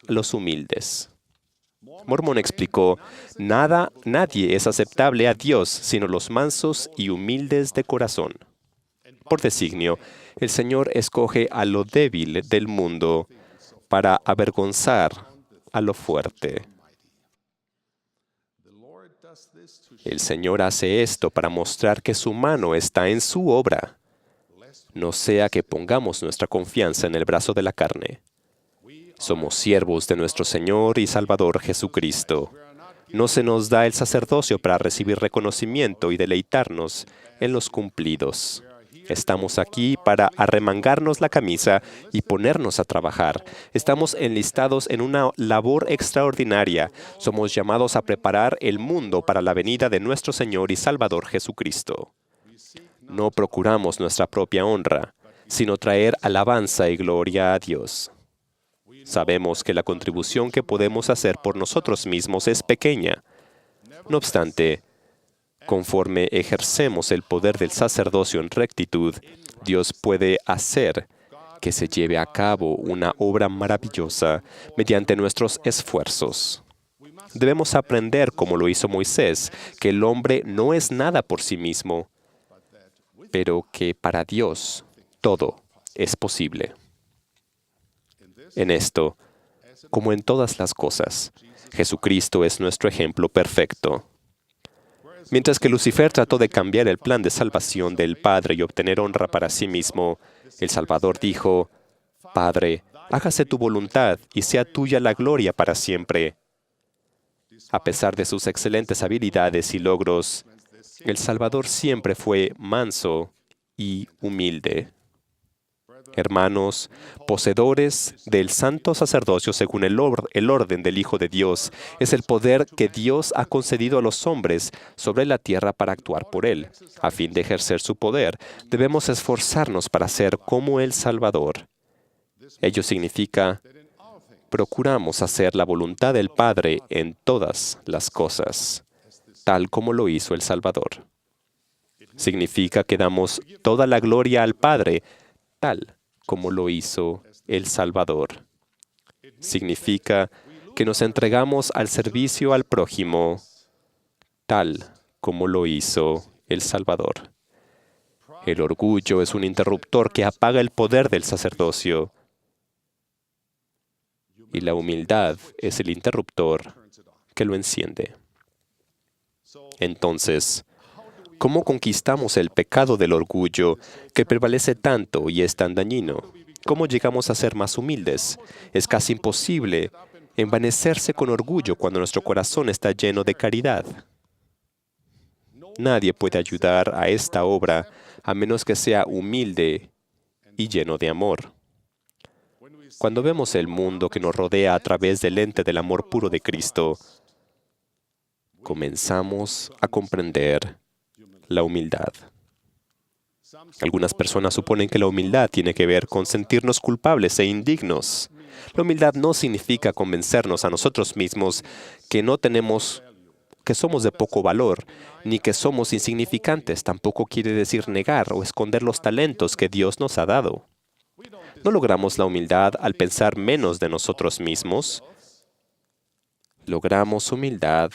a los humildes. Mormón explicó, nadie es aceptable a Dios sino los mansos y humildes de corazón. Por designio, el Señor escoge a lo débil del mundo para avergonzar a lo fuerte. El Señor hace esto para mostrar que su mano está en su obra. No sea que pongamos nuestra confianza en el brazo de la carne. Somos siervos de nuestro Señor y Salvador Jesucristo. No se nos da el sacerdocio para recibir reconocimiento y deleitarnos en los cumplidos. Estamos aquí para arremangarnos la camisa y ponernos a trabajar. Estamos enlistados en una labor extraordinaria. Somos llamados a preparar el mundo para la venida de nuestro Señor y Salvador Jesucristo. No procuramos nuestra propia honra, sino traer alabanza y gloria a Dios. Sabemos que la contribución que podemos hacer por nosotros mismos es pequeña. No obstante, conforme ejercemos el poder del sacerdocio en rectitud, Dios puede hacer que se lleve a cabo una obra maravillosa mediante nuestros esfuerzos. Debemos aprender, como lo hizo Moisés, que el hombre no es nada por sí mismo, pero que para Dios todo es posible. En esto, como en todas las cosas, Jesucristo es nuestro ejemplo perfecto. Mientras que Lucifer trató de cambiar el plan de salvación del Padre y obtener honra para sí mismo, el Salvador dijo, Padre, hágase tu voluntad y sea tuya la gloria para siempre. A pesar de sus excelentes habilidades y logros, el Salvador siempre fue manso y humilde. Hermanos, poseedores del santo sacerdocio según el orden del Hijo de Dios, es el poder que Dios ha concedido a los hombres sobre la tierra para actuar por Él. A fin de ejercer su poder, debemos esforzarnos para ser como el Salvador. Ello significa, procuramos hacer la voluntad del Padre en todas las cosas, tal como lo hizo el Salvador. Significa que damos toda la gloria al Padre, tal como lo hizo el Salvador. Significa que nos entregamos al servicio al prójimo, tal como lo hizo el Salvador. El orgullo es un interruptor que apaga el poder del sacerdocio, y la humildad es el interruptor que lo enciende. Entonces, ¿cómo conquistamos el pecado del orgullo que prevalece tanto y es tan dañino? ¿Cómo llegamos a ser más humildes? Es casi imposible envanecerse con orgullo cuando nuestro corazón está lleno de caridad. Nadie puede ayudar a esta obra a menos que sea humilde y lleno de amor. Cuando vemos el mundo que nos rodea a través del lente del amor puro de Cristo, comenzamos a comprender la humildad. Algunas personas suponen que la humildad tiene que ver con sentirnos culpables e indignos. La humildad no significa convencernos a nosotros mismos que somos de poco valor, ni que somos insignificantes. Tampoco quiere decir negar o esconder los talentos que Dios nos ha dado. No logramos la humildad al pensar menos de nosotros mismos. Logramos humildad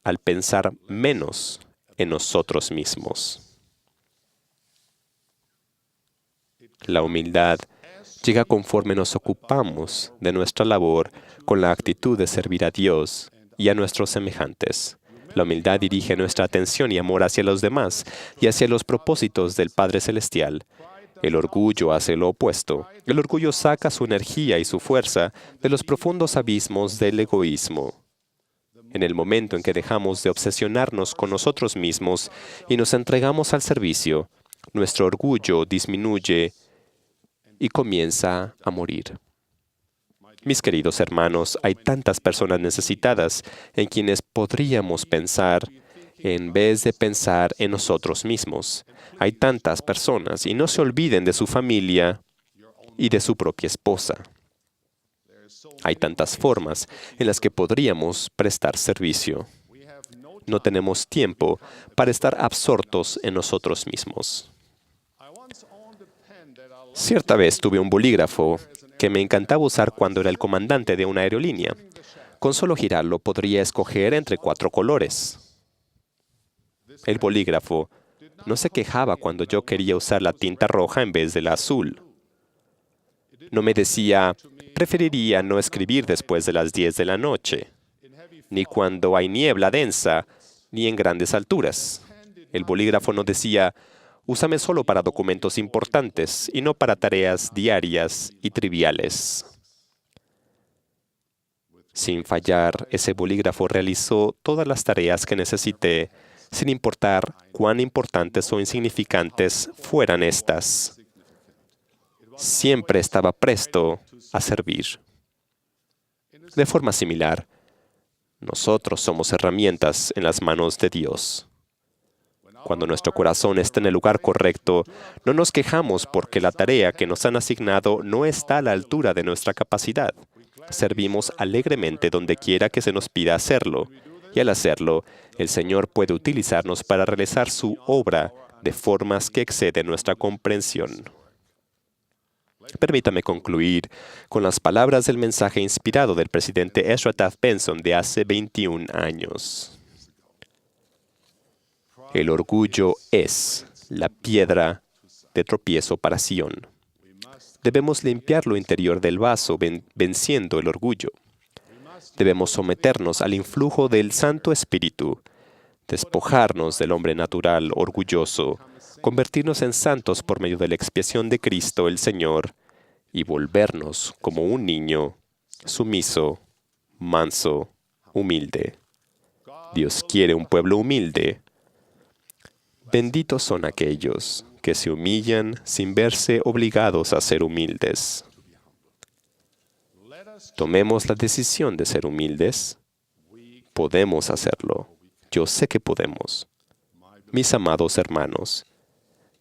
al pensar menos en nosotros mismos. La humildad llega conforme nos ocupamos de nuestra labor con la actitud de servir a Dios y a nuestros semejantes. La humildad dirige nuestra atención y amor hacia los demás y hacia los propósitos del Padre Celestial. El orgullo hace lo opuesto. El orgullo saca su energía y su fuerza de los profundos abismos del egoísmo. En el momento en que dejamos de obsesionarnos con nosotros mismos y nos entregamos al servicio, nuestro orgullo disminuye y comienza a morir. Mis queridos hermanos, hay tantas personas necesitadas en quienes podríamos pensar en vez de pensar en nosotros mismos. Hay tantas personas, y no se olviden de su familia y de su propia esposa. Hay tantas formas en las que podríamos prestar servicio. No tenemos tiempo para estar absortos en nosotros mismos. Cierta vez tuve un bolígrafo que me encantaba usar cuando era el comandante de una aerolínea. Con solo girarlo podría escoger entre 4 colores. El bolígrafo no se quejaba cuando yo quería usar la tinta roja en vez de la azul. No me decía, preferiría no escribir después de las 10 de la noche, ni cuando hay niebla densa, ni en grandes alturas. El bolígrafo no decía, úsame solo para documentos importantes y no para tareas diarias y triviales. Sin fallar, ese bolígrafo realizó todas las tareas que necesité, sin importar cuán importantes o insignificantes fueran estas. Siempre estaba presto a servir. De forma similar, nosotros somos herramientas en las manos de Dios. Cuando nuestro corazón está en el lugar correcto, no nos quejamos porque la tarea que nos han asignado no está a la altura de nuestra capacidad. Servimos alegremente donde quiera que se nos pida hacerlo, y al hacerlo, el Señor puede utilizarnos para realizar su obra de formas que exceden nuestra comprensión. Permítame concluir con las palabras del mensaje inspirado del presidente Ezra Taft Benson de hace 21 años. El orgullo es la piedra de tropiezo para Sión. Debemos limpiar lo interior del vaso venciendo el orgullo. Debemos someternos al influjo del Santo Espíritu, despojarnos del hombre natural orgulloso, convertirnos en santos por medio de la expiación de Cristo el Señor y volvernos como un niño sumiso, manso, humilde. Dios quiere un pueblo humilde. Benditos son aquellos que se humillan sin verse obligados a ser humildes. Tomemos la decisión de ser humildes. Podemos hacerlo. Yo sé que podemos. Mis amados hermanos,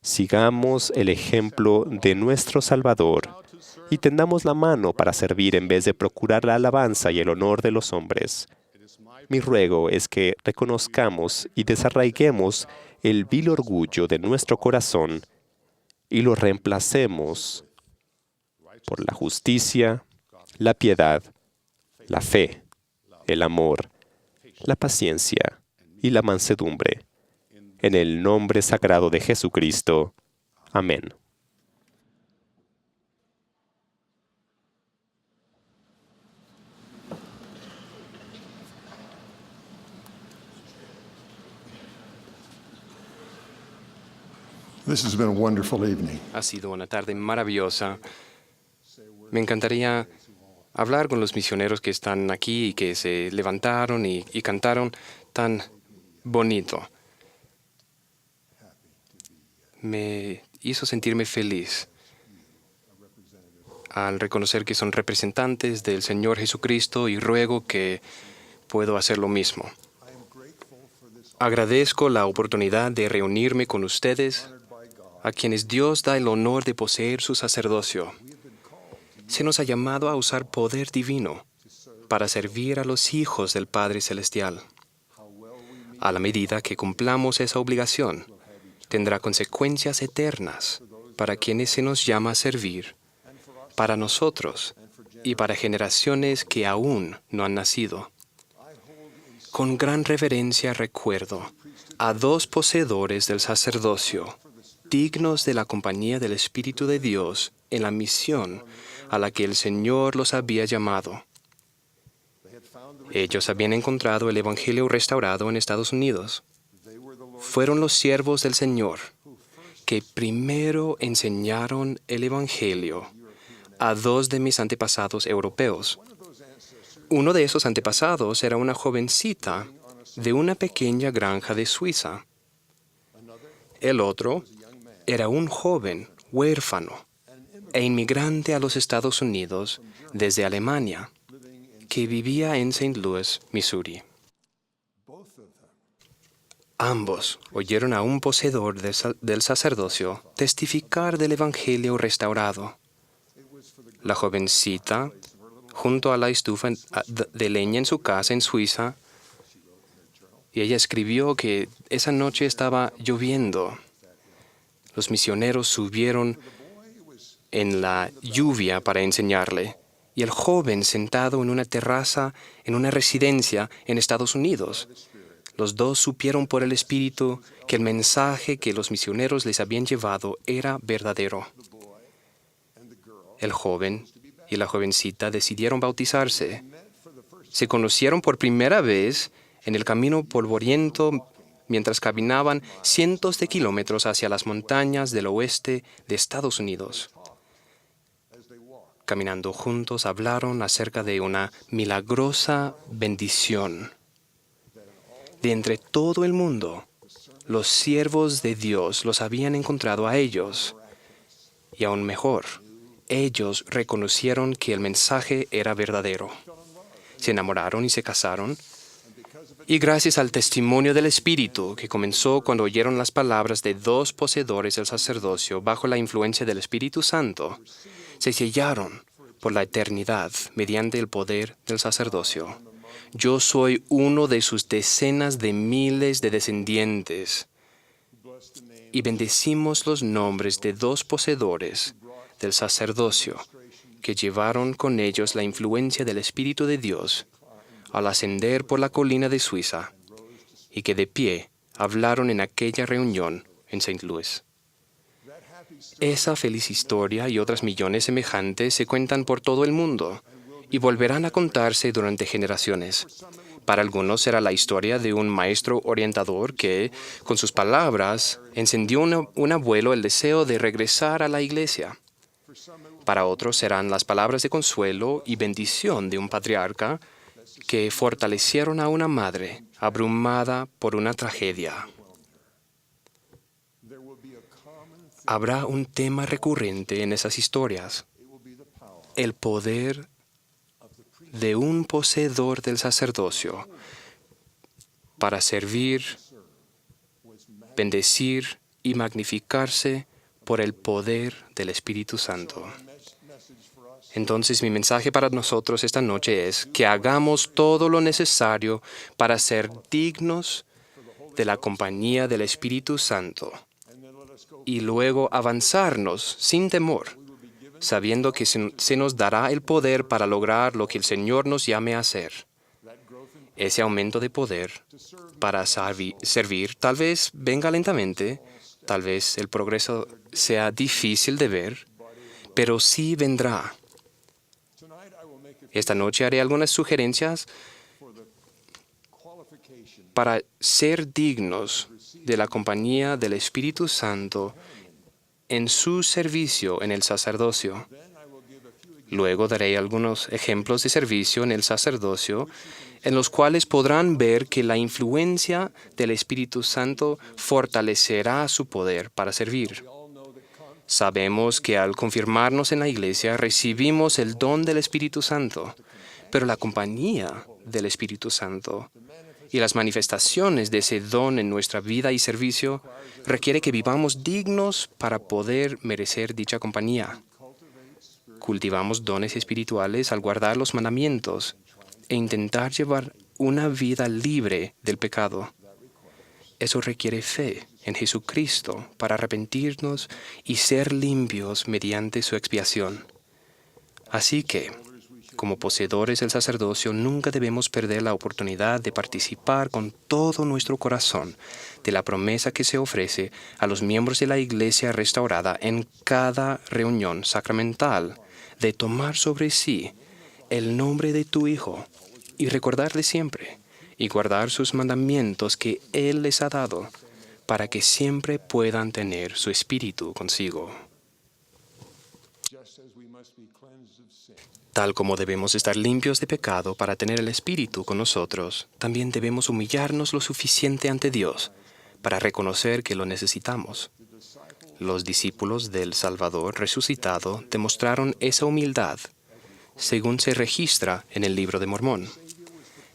sigamos el ejemplo de nuestro Salvador y tendamos la mano para servir en vez de procurar la alabanza y el honor de los hombres. Mi ruego es que reconozcamos y desarraiguemos el vil orgullo de nuestro corazón y lo reemplacemos por la justicia, la piedad, la fe, el amor, la paciencia y la mansedumbre. En el nombre sagrado de Jesucristo. Amén. This has been a wonderful evening. Ha sido una tarde maravillosa. Me encantaría hablar con los misioneros que están aquí y que se levantaron y cantaron tan bonito. Me hizo sentirme feliz al reconocer que son representantes del Señor Jesucristo y ruego que puedo hacer lo mismo. Agradezco la oportunidad de reunirme con ustedes, a quienes Dios da el honor de poseer su sacerdocio. Se nos ha llamado a usar poder divino para servir a los hijos del Padre Celestial. A la medida que cumplamos esa obligación, tendrá consecuencias eternas para quienes se nos llama a servir, para nosotros y para generaciones que aún no han nacido. Con gran reverencia recuerdo a 2 poseedores del sacerdocio, dignos de la compañía del Espíritu de Dios en la misión a la que el Señor los había llamado. Ellos habían encontrado el Evangelio restaurado en Estados Unidos. Fueron los siervos del Señor que primero enseñaron el Evangelio a 2 de mis antepasados europeos. Uno de esos antepasados era una jovencita de una pequeña granja de Suiza. El otro era un joven huérfano e inmigrante a los Estados Unidos desde Alemania, que vivía en St. Louis, Missouri. Ambos oyeron a un poseedor del sacerdocio testificar del Evangelio restaurado. La jovencita, junto a la estufa de leña en su casa en Suiza, y ella escribió que esa noche estaba lloviendo. Los misioneros subieron en la lluvia para enseñarle, y el joven sentado en una terraza en una residencia en Estados Unidos. Los dos supieron por el Espíritu que el mensaje que los misioneros les habían llevado era verdadero. El joven y la jovencita decidieron bautizarse. Se conocieron por primera vez en el camino polvoriento mientras caminaban cientos de kilómetros hacia las montañas del oeste de Estados Unidos. Caminando juntos hablaron acerca de una milagrosa bendición. De entre todo el mundo, los siervos de Dios los habían encontrado a ellos. Y aún mejor, ellos reconocieron que el mensaje era verdadero. Se enamoraron y se casaron. Y gracias al testimonio del Espíritu, que comenzó cuando oyeron las palabras de dos poseedores del sacerdocio bajo la influencia del Espíritu Santo, se sellaron por la eternidad mediante el poder del sacerdocio. Yo soy uno de sus decenas de miles de descendientes. Y bendecimos los nombres de dos poseedores del sacerdocio que llevaron con ellos la influencia del Espíritu de Dios al ascender por la colina de Suiza y que de pie hablaron en aquella reunión en St. Louis. Esa feliz historia y otras millones semejantes se cuentan por todo el mundo y volverán a contarse durante generaciones. Para algunos será la historia de un maestro orientador que, con sus palabras, encendió un abuelo el deseo de regresar a la iglesia. Para otros serán las palabras de consuelo y bendición de un patriarca que fortalecieron a una madre abrumada por una tragedia. Habrá un tema recurrente en esas historias: el poder de un poseedor del sacerdocio para servir, bendecir y magnificarse por el poder del Espíritu Santo. Entonces, mi mensaje para nosotros esta noche es que hagamos todo lo necesario para ser dignos de la compañía del Espíritu Santo y luego avanzarnos sin temor, sabiendo que se nos dará el poder para lograr lo que el Señor nos llame a hacer. Ese aumento de poder para servir tal vez venga lentamente, tal vez el progreso sea difícil de ver, pero sí vendrá. Esta noche haré algunas sugerencias para ser dignos de la compañía del Espíritu Santo en su servicio en el sacerdocio. Luego daré algunos ejemplos de servicio en el sacerdocio en los cuales podrán ver que la influencia del Espíritu Santo fortalecerá su poder para servir. Sabemos que al confirmarnos en la iglesia recibimos el don del Espíritu Santo, pero la compañía del Espíritu Santo y las manifestaciones de ese don en nuestra vida y servicio requiere que vivamos dignos para poder merecer dicha compañía. Cultivamos dones espirituales al guardar los mandamientos e intentar llevar una vida libre del pecado. Eso requiere fe en Jesucristo para arrepentirnos y ser limpios mediante su expiación. Así que, como poseedores del sacerdocio, nunca debemos perder la oportunidad de participar con todo nuestro corazón de la promesa que se ofrece a los miembros de la Iglesia restaurada en cada reunión sacramental, de tomar sobre sí el nombre de tu Hijo y recordarle siempre y guardar sus mandamientos que Él les ha dado, para que siempre puedan tener su espíritu consigo. Tal como debemos estar limpios de pecado para tener el Espíritu con nosotros, también debemos humillarnos lo suficiente ante Dios para reconocer que lo necesitamos. Los discípulos del Salvador resucitado demostraron esa humildad, según se registra en el Libro de Mormón.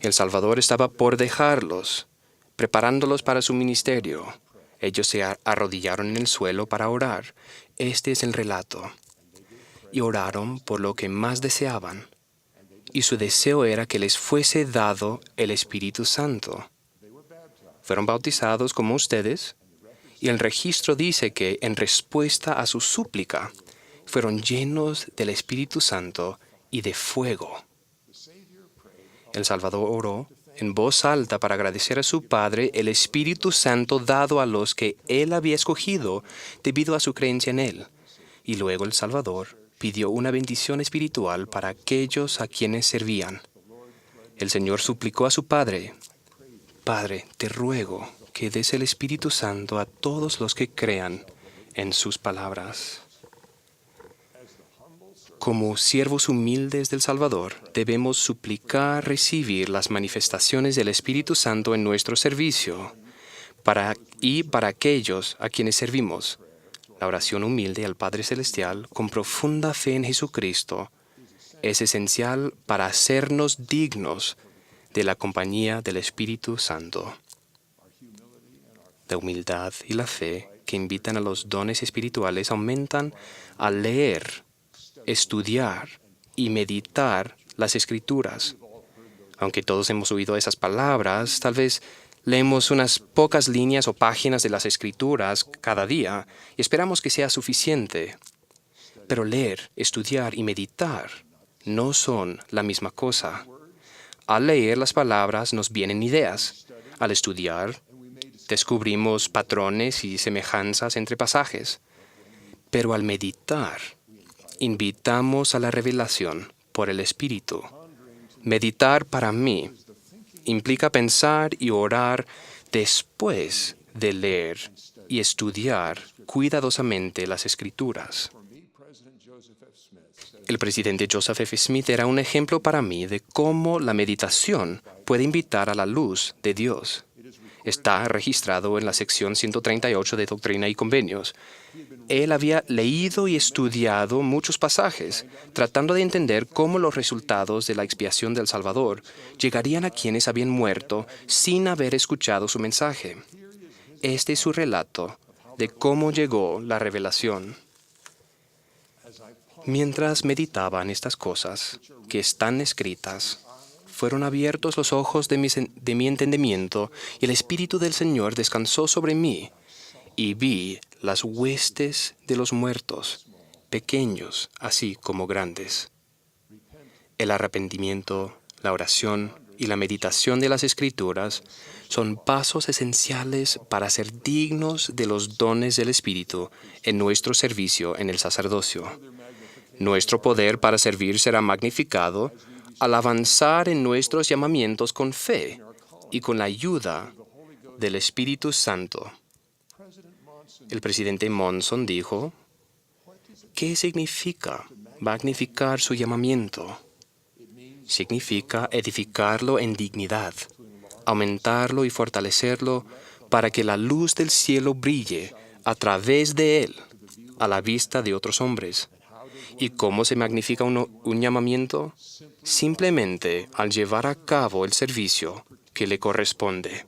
El Salvador estaba por dejarlos, preparándolos para su ministerio. Ellos se arrodillaron en el suelo para orar. Este es el relato. Y oraron por lo que más deseaban. Y su deseo era que les fuese dado el Espíritu Santo. Fueron bautizados como ustedes, y el registro dice que en respuesta a su súplica, fueron llenos del Espíritu Santo y de fuego. El Salvador oró en voz alta para agradecer a su Padre el Espíritu Santo dado a los que Él había escogido debido a su creencia en Él. Y luego el Salvador pidió una bendición espiritual para aquellos a quienes servían. El Señor suplicó a su Padre: Padre, te ruego que des el Espíritu Santo a todos los que crean en sus palabras. Como siervos humildes del Salvador, debemos suplicar recibir las manifestaciones del Espíritu Santo en nuestro servicio para aquellos a quienes servimos. La oración humilde al Padre Celestial con profunda fe en Jesucristo es esencial para hacernos dignos de la compañía del Espíritu Santo. La humildad y la fe que invitan a los dones espirituales aumentan al leer, estudiar y meditar las Escrituras. Aunque todos hemos oído esas palabras, tal vez leemos unas pocas líneas o páginas de las Escrituras cada día y esperamos que sea suficiente. Pero leer, estudiar y meditar no son la misma cosa. Al leer las palabras nos vienen ideas. Al estudiar, descubrimos patrones y semejanzas entre pasajes. Pero al meditar, invitamos a la revelación por el Espíritu. Meditar para mí implica pensar y orar después de leer y estudiar cuidadosamente las Escrituras. El presidente Joseph F. Smith era un ejemplo para mí de cómo la meditación puede invitar a la luz de Dios. Está registrado en la sección 138 de Doctrina y Convenios. Él había leído y estudiado muchos pasajes, tratando de entender cómo los resultados de la expiación del Salvador llegarían a quienes habían muerto sin haber escuchado su mensaje. Este es su relato de cómo llegó la revelación. Mientras meditaban estas cosas que están escritas, fueron abiertos los ojos de mi entendimiento y el Espíritu del Señor descansó sobre mí y vi las huestes de los muertos, pequeños así como grandes. El arrepentimiento, la oración y la meditación de las Escrituras son pasos esenciales para ser dignos de los dones del Espíritu en nuestro servicio en el sacerdocio. Nuestro poder para servir será magnificado al avanzar en nuestros llamamientos con fe y con la ayuda del Espíritu Santo. El presidente Monson dijo: ¿qué significa magnificar su llamamiento? Significa edificarlo en dignidad, aumentarlo y fortalecerlo para que la luz del cielo brille a través de él a la vista de otros hombres. ¿Y cómo se magnifica un llamamiento? Simplemente al llevar a cabo el servicio que le corresponde.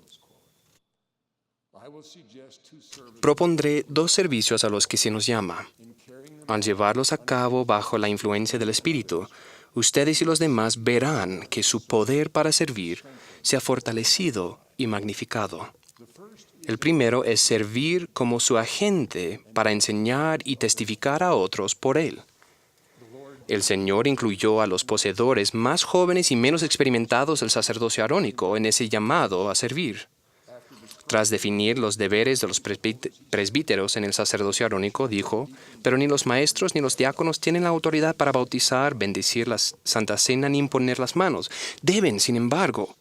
Propondré 2 servicios a los que se nos llama. Al llevarlos a cabo bajo la influencia del Espíritu, ustedes y los demás verán que su poder para servir se ha fortalecido y magnificado. El primero es servir como su agente para enseñar y testificar a otros por él. El Señor incluyó a los poseedores más jóvenes y menos experimentados del sacerdocio arónico en ese llamado a servir. Tras definir los deberes de los presbíteros en el sacerdocio arónico, dijo: pero ni los maestros ni los diáconos tienen la autoridad para bautizar, bendecir la Santa Cena ni imponer las manos. Deben, sin embargo,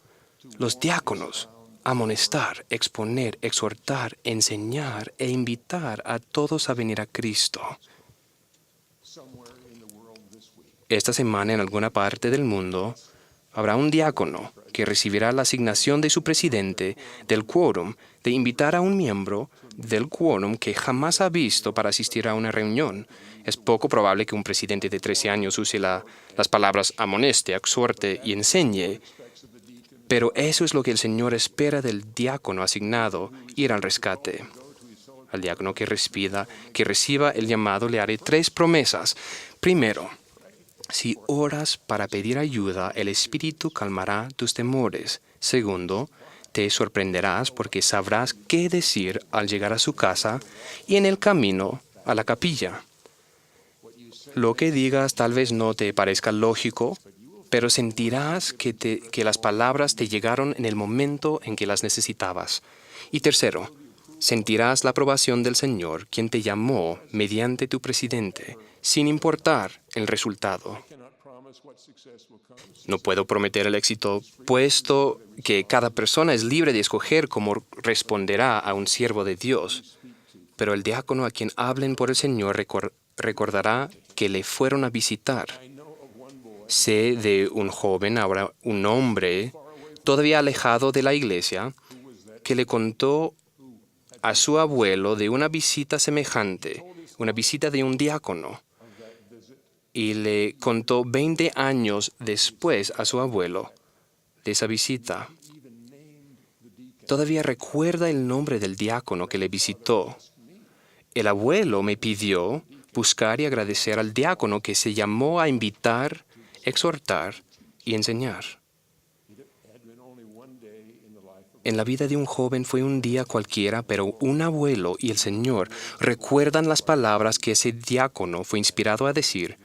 los diáconos amonestar, exponer, exhortar, enseñar e invitar a todos a venir a Cristo. esta semana en alguna parte del mundo habrá un diácono que recibirá la asignación de su presidente del quórum de invitar a un miembro del quórum que jamás ha visto para asistir a una reunión. Es poco probable que un presidente de 13 años use las palabras amoneste, exhorte y enseñe, pero eso es lo que el Señor espera del diácono asignado, ir al rescate. Al diácono que reciba el llamado le haré 3 promesas. Primero, si oras para pedir ayuda, el Espíritu calmará tus temores. Segundo, te sorprenderás porque sabrás qué decir al llegar a su casa y en el camino a la capilla. Lo que digas tal vez no te parezca lógico, pero sentirás que las palabras te llegaron en el momento en que las necesitabas. Y tercero, sentirás la aprobación del Señor, quien te llamó mediante tu presidente, sin importar el resultado. No puedo prometer el éxito, puesto que cada persona es libre de escoger cómo responderá a un siervo de Dios. Pero el diácono a quien hablen por el Señor recordará que le fueron a visitar. Sé de un joven, ahora un hombre, todavía alejado de la iglesia, que le contó a su abuelo de una visita semejante, una visita de un diácono, y le contó 20 años después a su abuelo de esa visita. Todavía recuerda el nombre del diácono que le visitó. El abuelo me pidió buscar y agradecer al diácono que se llamó a invitar, exhortar y enseñar. En la vida de un joven fue un día cualquiera, pero un abuelo y el Señor recuerdan las palabras que ese diácono fue inspirado a decir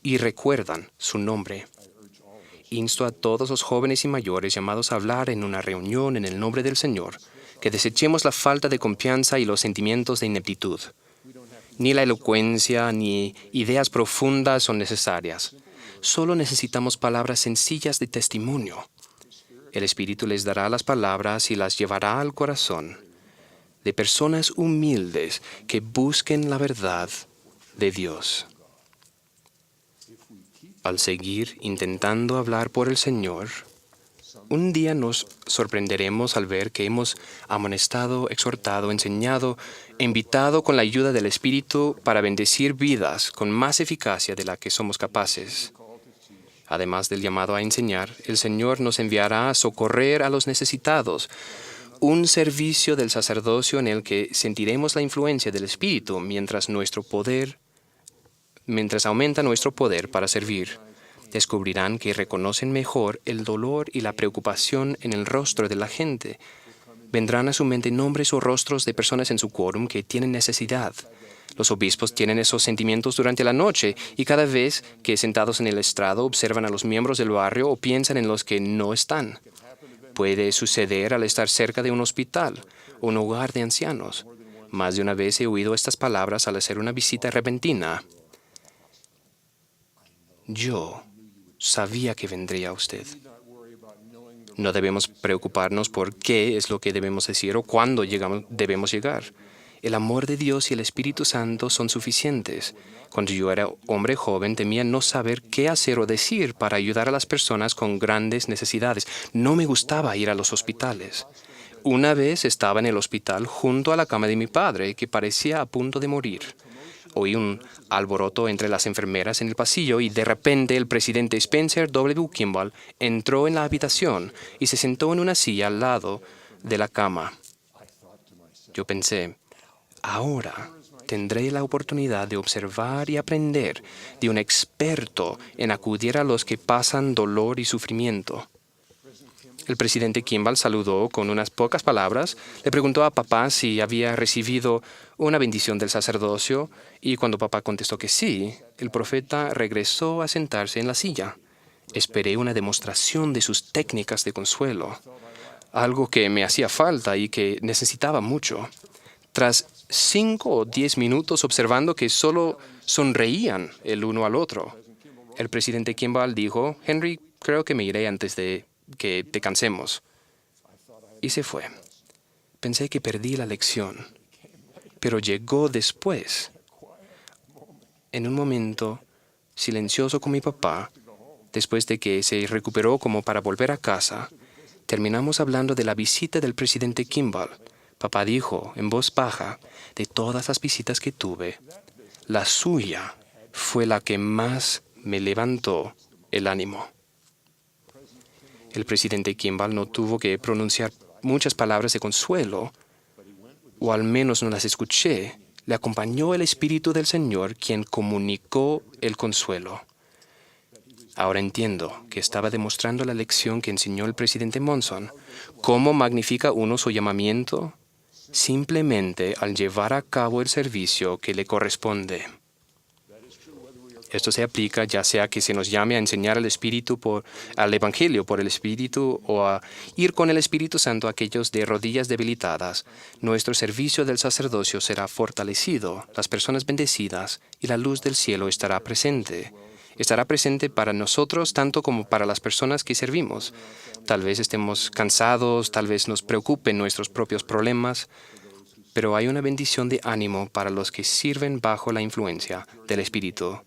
y recuerdan su nombre. Insto a todos los jóvenes y mayores llamados a hablar en una reunión en el nombre del Señor, que desechemos la falta de confianza y los sentimientos de ineptitud. Ni la elocuencia ni ideas profundas son necesarias. Solo necesitamos palabras sencillas de testimonio. El Espíritu les dará las palabras y las llevará al corazón de personas humildes que busquen la verdad de Dios. Al seguir intentando hablar por el Señor, un día nos sorprenderemos al ver que hemos amonestado, exhortado, enseñado e invitado con la ayuda del Espíritu para bendecir vidas con más eficacia de la que somos capaces. Además del llamado a enseñar, el Señor nos enviará a socorrer a los necesitados, un servicio del sacerdocio en el que sentiremos la influencia del Espíritu mientras aumenta nuestro poder para servir. Descubrirán que reconocen mejor el dolor y la preocupación en el rostro de la gente. Vendrán a su mente nombres o rostros de personas en su quórum que tienen necesidad. Los obispos tienen esos sentimientos durante la noche y cada vez que sentados en el estrado observan a los miembros del barrio o piensan en los que no están. Puede suceder al estar cerca de un hospital o un hogar de ancianos. Más de una vez he oído estas palabras al hacer una visita repentina. Yo sabía que vendría usted. No debemos preocuparnos por qué es lo que debemos decir o cuándo debemos llegar. El amor de Dios y el Espíritu Santo son suficientes. Cuando yo era hombre joven, temía no saber qué hacer o decir para ayudar a las personas con grandes necesidades. No me gustaba ir a los hospitales. Una vez estaba en el hospital junto a la cama de mi padre, que parecía a punto de morir. Oí un alboroto entre las enfermeras en el pasillo y de repente el presidente Spencer W. Kimball entró en la habitación y se sentó en una silla al lado de la cama. Yo pensé, ahora tendré la oportunidad de observar y aprender de un experto en acudir a los que pasan dolor y sufrimiento. El presidente Kimball saludó con unas pocas palabras, le preguntó a papá si había recibido una bendición del sacerdocio y cuando papá contestó que sí, el profeta regresó a sentarse en la silla. Esperé una demostración de sus técnicas de consuelo, algo que me hacía falta y que necesitaba mucho. Tras 5 o 10 minutos observando que solo sonreían el uno al otro, el presidente Kimball dijo, Henry, creo que me iré antes de que te cansemos. Y se fue. Pensé que perdí la lección, pero llegó después. En un momento silencioso con mi papá, después de que se recuperó como para volver a casa, terminamos hablando de la visita del presidente Kimball. Papá dijo en voz baja, de todas las visitas que tuve, la suya fue la que más me levantó el ánimo. El presidente Kimball no tuvo que pronunciar muchas palabras de consuelo, o al menos no las escuché. Le acompañó el Espíritu del Señor, quien comunicó el consuelo. Ahora entiendo que estaba demostrando la lección que enseñó el presidente Monson. ¿Cómo magnifica uno su llamamiento? Simplemente al llevar a cabo el servicio que le corresponde. Esto se aplica ya sea que se nos llame a enseñar al Evangelio por el Espíritu o a ir con el Espíritu Santo a aquellos de rodillas debilitadas. Nuestro servicio del sacerdocio será fortalecido, las personas bendecidas y la luz del cielo estará presente. Estará presente para nosotros tanto como para las personas que servimos. Tal vez estemos cansados, tal vez nos preocupen nuestros propios problemas, pero hay una bendición de ánimo para los que sirven bajo la influencia del Espíritu.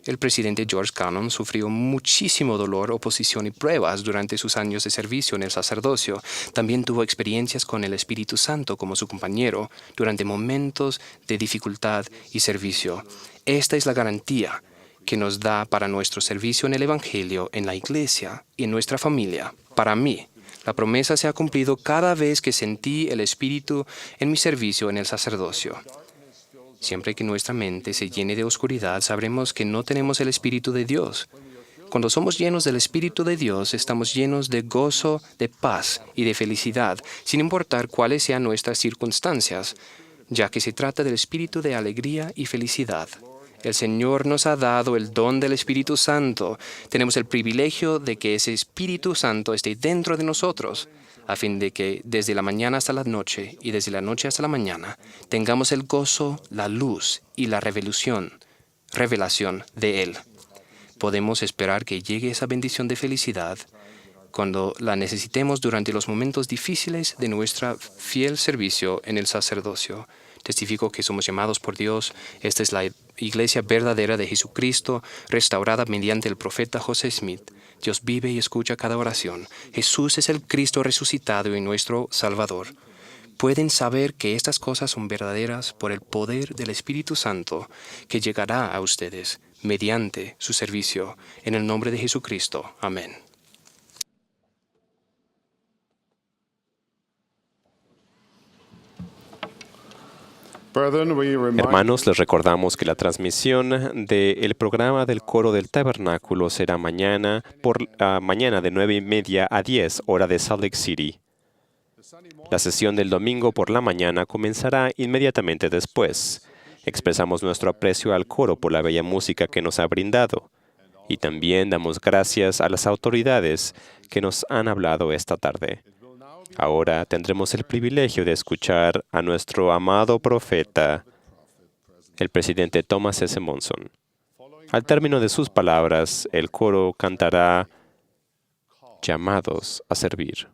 El presidente George Cannon sufrió muchísimo dolor, oposición y pruebas durante sus años de servicio en el sacerdocio. También tuvo experiencias con el Espíritu Santo como su compañero durante momentos de dificultad y servicio. Esta es la garantía que nos da para nuestro servicio en el Evangelio, en la iglesia y en nuestra familia. Para mí, la promesa se ha cumplido cada vez que sentí el Espíritu en mi servicio en el sacerdocio. Siempre que nuestra mente se llene de oscuridad, sabremos que no tenemos el Espíritu de Dios. Cuando somos llenos del Espíritu de Dios, estamos llenos de gozo, de paz y de felicidad, sin importar cuáles sean nuestras circunstancias, ya que se trata del espíritu de alegría y felicidad. El Señor nos ha dado el don del Espíritu Santo. Tenemos el privilegio de que ese Espíritu Santo esté dentro de nosotros, a fin de que desde la mañana hasta la noche y desde la noche hasta la mañana tengamos el gozo, la luz y la revelación de Él. Podemos esperar que llegue esa bendición de felicidad cuando la necesitemos durante los momentos difíciles de nuestro fiel servicio en el sacerdocio. Testifico que somos llamados por Dios. Esta es la iglesia verdadera de Jesucristo, restaurada mediante el profeta José Smith. Dios vive y escucha cada oración. Jesús es el Cristo resucitado y nuestro Salvador. Pueden saber que estas cosas son verdaderas por el poder del Espíritu Santo que llegará a ustedes mediante su servicio. En el nombre de Jesucristo. Amén. Hermanos, les recordamos que la transmisión del programa del Coro del Tabernáculo será mañana de 9:30 a 10, hora de Salt Lake City. La sesión del domingo por la mañana comenzará inmediatamente después. Expresamos nuestro aprecio al coro por la bella música que nos ha brindado. Y también damos gracias a las autoridades que nos han hablado esta tarde. Ahora tendremos el privilegio de escuchar a nuestro amado profeta, el presidente Thomas S. Monson. Al término de sus palabras, el coro cantará "Llamados a servir".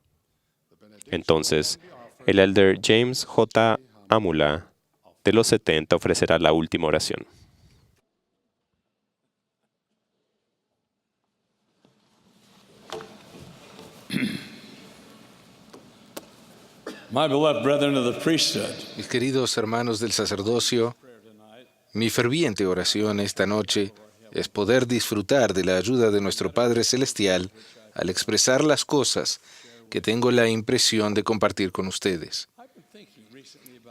Entonces, el elder James J. Amula, de los 70, ofrecerá la última oración. My beloved brethren of the priesthood, Mis queridos hermanos del sacerdocio, mi ferviente oración esta noche es poder disfrutar de la ayuda de nuestro Padre Celestial al expresar las cosas que tengo la impresión de compartir con ustedes.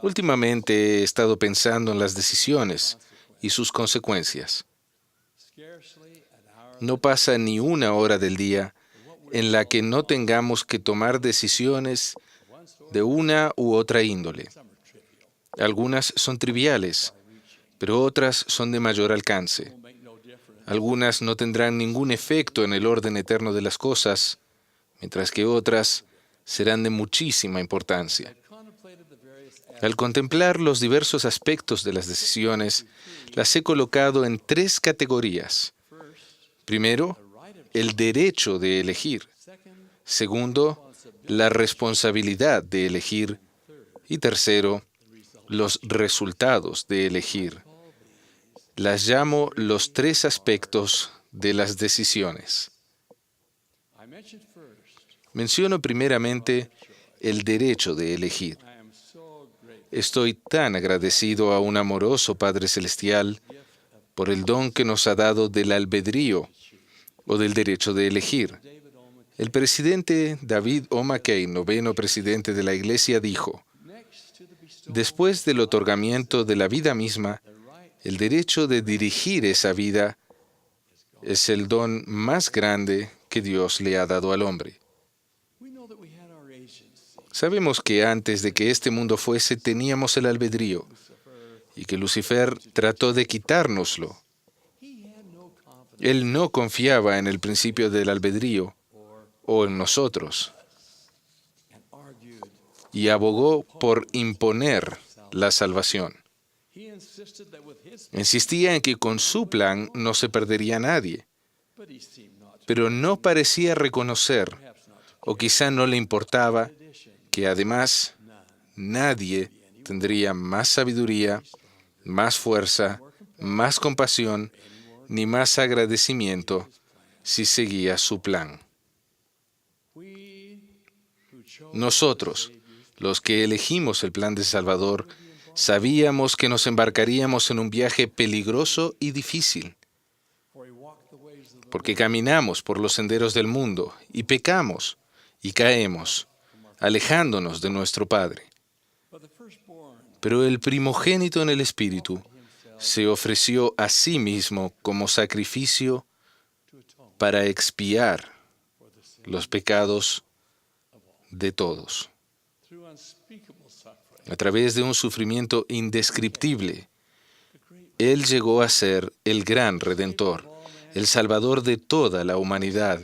Últimamente he estado pensando en las decisiones y sus consecuencias. No pasa ni una hora del día en la que no tengamos que tomar decisiones de una u otra índole. Algunas son triviales, pero otras son de mayor alcance. Algunas no tendrán ningún efecto en el orden eterno de las cosas, mientras que otras serán de muchísima importancia. Al contemplar los diversos aspectos de las decisiones, las he colocado en 3 categorías. Primero, el derecho de elegir. Segundo, la responsabilidad de elegir. Y tercero, los resultados de elegir. Las llamo los tres aspectos de las decisiones. Menciono primeramente el derecho de elegir. Estoy tan agradecido a un amoroso Padre Celestial por el don que nos ha dado del albedrío o del derecho de elegir. El presidente David O. McKay, noveno presidente de la Iglesia, dijo: después del otorgamiento de la vida misma, el derecho de dirigir esa vida es el don más grande que Dios le ha dado al hombre. Sabemos que antes de que este mundo fuese, teníamos el albedrío y que Lucifer trató de quitárnoslo. Él no confiaba en el principio del albedrío o en nosotros y abogó por imponer la salvación. Insistía en que con su plan no se perdería nadie, pero no parecía reconocer, o quizá no le importaba, que además nadie tendría más sabiduría, más fuerza, más compasión, ni más agradecimiento si seguía su plan. Nosotros, los que elegimos el plan de Salvador, sabíamos que nos embarcaríamos en un viaje peligroso y difícil, porque caminamos por los senderos del mundo y pecamos y caemos, alejándonos de nuestro Padre. Pero el primogénito en el Espíritu se ofreció a sí mismo como sacrificio para expiar los pecados de todos. A través de un sufrimiento indescriptible, Él llegó a ser el gran Redentor, el Salvador de toda la humanidad,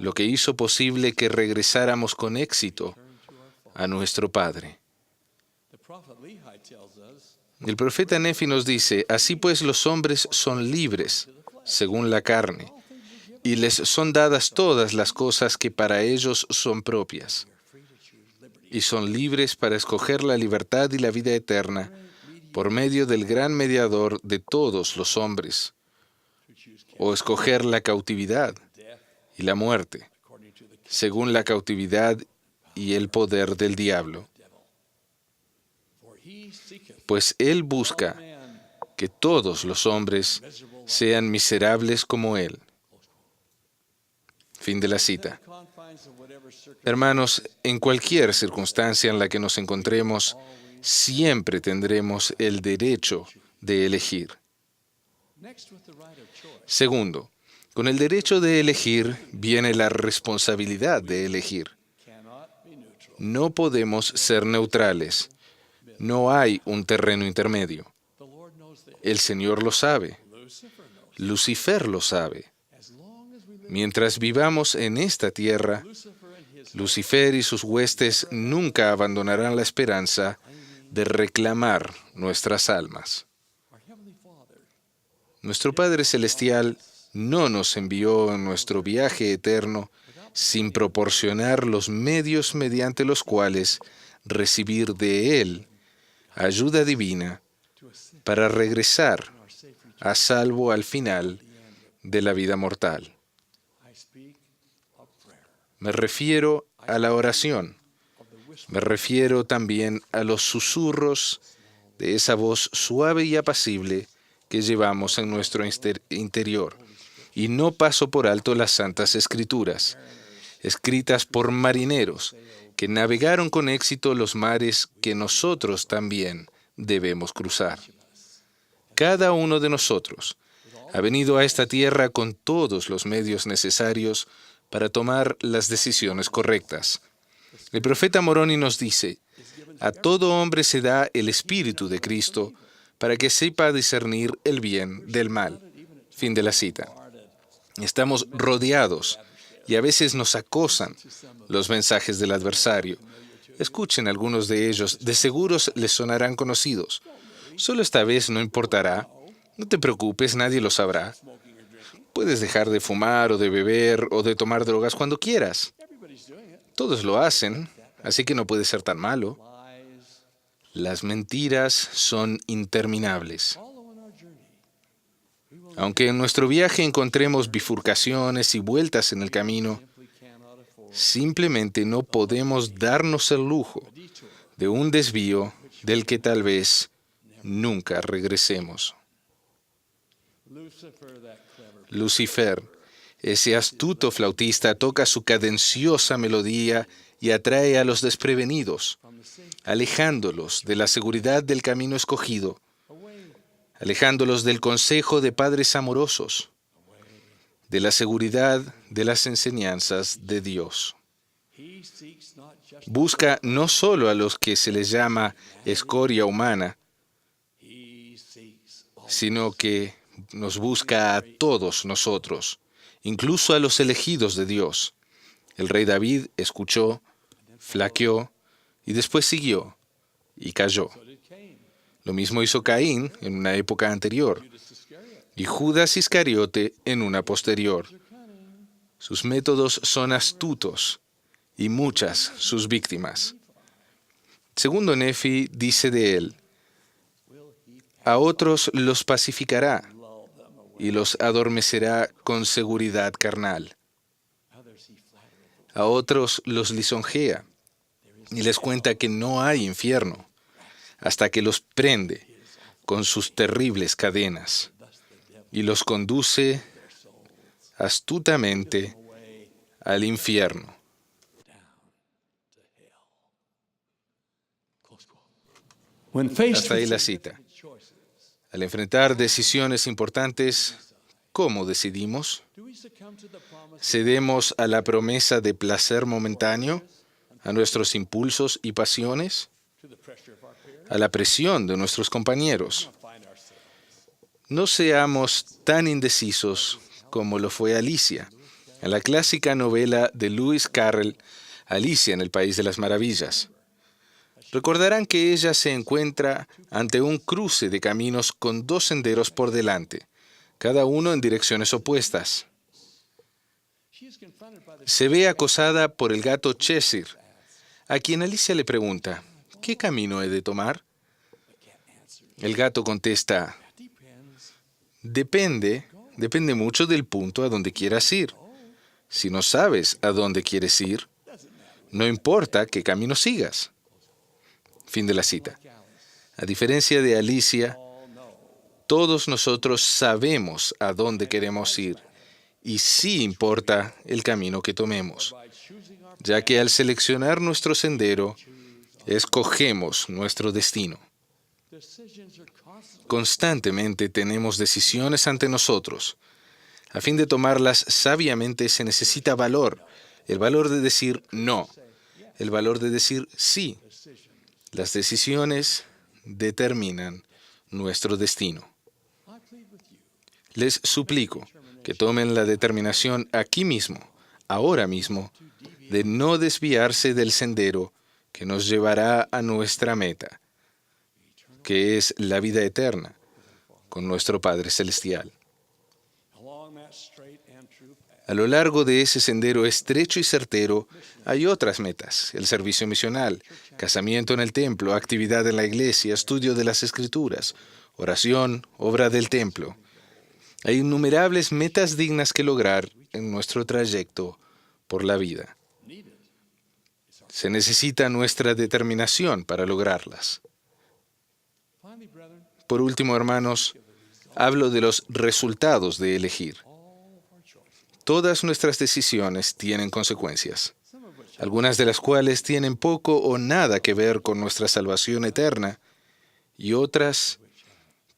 lo que hizo posible que regresáramos con éxito a nuestro Padre. El profeta Nefi nos dice: así pues los hombres son libres, según la carne, y les son dadas todas las cosas que para ellos son propias. Y son libres para escoger la libertad y la vida eterna por medio del gran mediador de todos los hombres, o escoger la cautividad y la muerte, según la cautividad y el poder del diablo. Pues Él busca que todos los hombres sean miserables como Él. Fin de la cita. Hermanos, en cualquier circunstancia en la que nos encontremos, siempre tendremos el derecho de elegir. Segundo, con el derecho de elegir viene la responsabilidad de elegir. No podemos ser neutrales. No hay un terreno intermedio. El Señor lo sabe. Lucifer lo sabe. Mientras vivamos en esta tierra, Lucifer y sus huestes nunca abandonarán la esperanza de reclamar nuestras almas. Nuestro Padre Celestial no nos envió en nuestro viaje eterno sin proporcionar los medios mediante los cuales recibir de Él ayuda divina para regresar a salvo al final de la vida mortal. Me refiero a la oración. Me refiero también a los susurros de esa voz suave y apacible que llevamos en nuestro interior. Y no paso por alto las Santas Escrituras, escritas por marineros que navegaron con éxito los mares que nosotros también debemos cruzar. Cada uno de nosotros ha venido a esta tierra con todos los medios necesarios para tomar las decisiones correctas. El profeta Moroni nos dice: a todo hombre se da el Espíritu de Cristo para que sepa discernir el bien del mal. Fin de la cita. Estamos rodeados y a veces nos acosan los mensajes del adversario. Escuchen algunos de ellos, de seguros les sonarán conocidos. Solo esta vez no importará. No te preocupes, nadie lo sabrá. Puedes dejar de fumar o de beber o de tomar drogas cuando quieras. Todos lo hacen, así que no puede ser tan malo. Las mentiras son interminables. Aunque en nuestro viaje encontremos bifurcaciones y vueltas en el camino, simplemente no podemos darnos el lujo de un desvío del que tal vez nunca regresemos. Lucifer, ese astuto flautista, toca su cadenciosa melodía y atrae a los desprevenidos, alejándolos de la seguridad del camino escogido, alejándolos del consejo de padres amorosos, de la seguridad de las enseñanzas de Dios. Busca no solo a los que se les llama escoria humana, sino que nos busca a todos nosotros, incluso a los elegidos de Dios. El rey David escuchó, flaqueó y después siguió y cayó. Lo mismo hizo Caín en una época anterior y Judas Iscariote en una posterior. Sus métodos son astutos y muchas sus víctimas. Segundo Nefi dice de él: a otros los pacificará y los adormecerá con seguridad carnal. A otros los lisonjea y les cuenta que no hay infierno, hasta que los prende con sus terribles cadenas y los conduce astutamente al infierno. Hasta ahí la cita. Al enfrentar decisiones importantes, ¿cómo decidimos? ¿Cedemos a la promesa de placer momentáneo, a nuestros impulsos y pasiones, a la presión de nuestros compañeros? No seamos tan indecisos como lo fue Alicia, en la clásica novela de Lewis Carroll, Alicia en el País de las Maravillas. Recordarán que ella se encuentra ante un cruce de caminos con dos senderos por delante, cada uno en direcciones opuestas. Se ve acosada por el gato Cheshire, a quien Alicia le pregunta: ¿qué camino he de tomar? El gato contesta: depende mucho del punto a donde quieras ir. Si no sabes a dónde quieres ir, no importa qué camino sigas. Fin de la cita. A diferencia de Alicia, todos nosotros sabemos a dónde queremos ir y sí importa el camino que tomemos, ya que al seleccionar nuestro sendero, escogemos nuestro destino. Constantemente tenemos decisiones ante nosotros. A fin de tomarlas sabiamente se necesita valor, el valor de decir no, el valor de decir sí. Las decisiones determinan nuestro destino. Les suplico que tomen la determinación aquí mismo, ahora mismo, de no desviarse del sendero que nos llevará a nuestra meta, que es la vida eterna con nuestro Padre Celestial. A lo largo de ese sendero estrecho y certero hay otras metas: el servicio misional, casamiento en el templo, actividad en la iglesia, estudio de las Escrituras, oración, obra del templo. Hay innumerables metas dignas que lograr en nuestro trayecto por la vida. Se necesita nuestra determinación para lograrlas. Por último, hermanos, hablo de los resultados de elegir. Todas nuestras decisiones tienen consecuencias, algunas de las cuales tienen poco o nada que ver con nuestra salvación eterna, y otras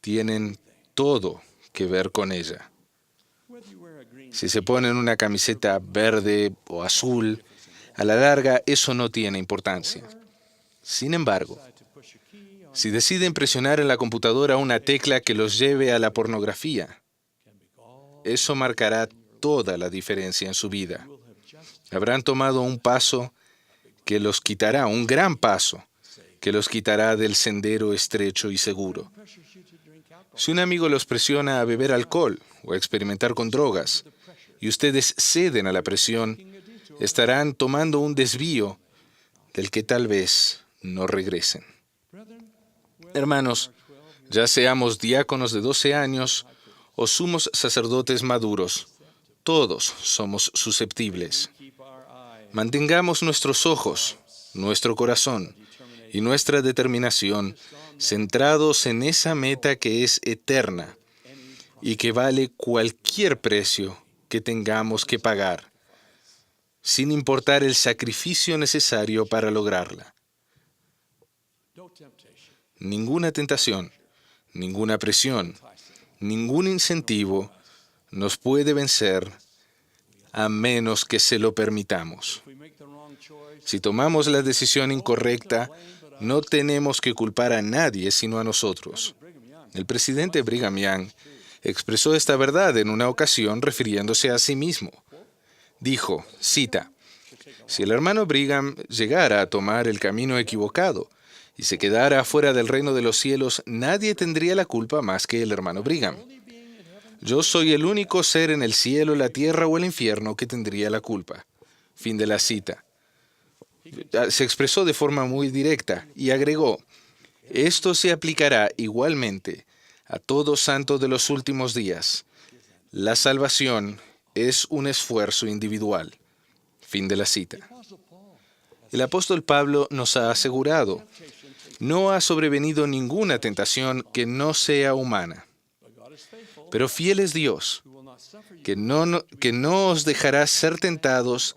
tienen todo que ver con ella. Si se ponen una camiseta verde o azul, a la larga eso no tiene importancia. Sin embargo, si deciden presionar en la computadora una tecla que los lleve a la pornografía, eso marcará toda la diferencia en su vida. Habrán tomado un paso que los quitará, un gran paso, que los quitará del sendero estrecho y seguro. Si un amigo los presiona a beber alcohol o a experimentar con drogas, y ustedes ceden a la presión, estarán tomando un desvío del que tal vez no regresen. Hermanos, ya seamos diáconos de 12 años o sumos sacerdotes maduros, todos somos susceptibles. Mantengamos nuestros ojos, nuestro corazón y nuestra determinación centrados en esa meta que es eterna y que vale cualquier precio que tengamos que pagar, sin importar el sacrificio necesario para lograrla. Ninguna tentación, ninguna presión, ningún incentivo nos puede vencer a menos que se lo permitamos. Si tomamos la decisión incorrecta, no tenemos que culpar a nadie sino a nosotros. El presidente Brigham Young expresó esta verdad en una ocasión refiriéndose a sí mismo. Dijo, cita, «Si el hermano Brigham llegara a tomar el camino equivocado y se quedara afuera del reino de los cielos, nadie tendría la culpa más que el hermano Brigham. Yo soy el único ser en el cielo, la tierra o el infierno que tendría la culpa». Fin de la cita. Se expresó de forma muy directa y agregó, «Esto se aplicará igualmente a todo santo de los últimos días. La salvación es un esfuerzo individual». Fin de la cita. El apóstol Pablo nos ha asegurado, «No ha sobrevenido ninguna tentación que no sea humana. Pero fiel es Dios, que no os dejará ser tentados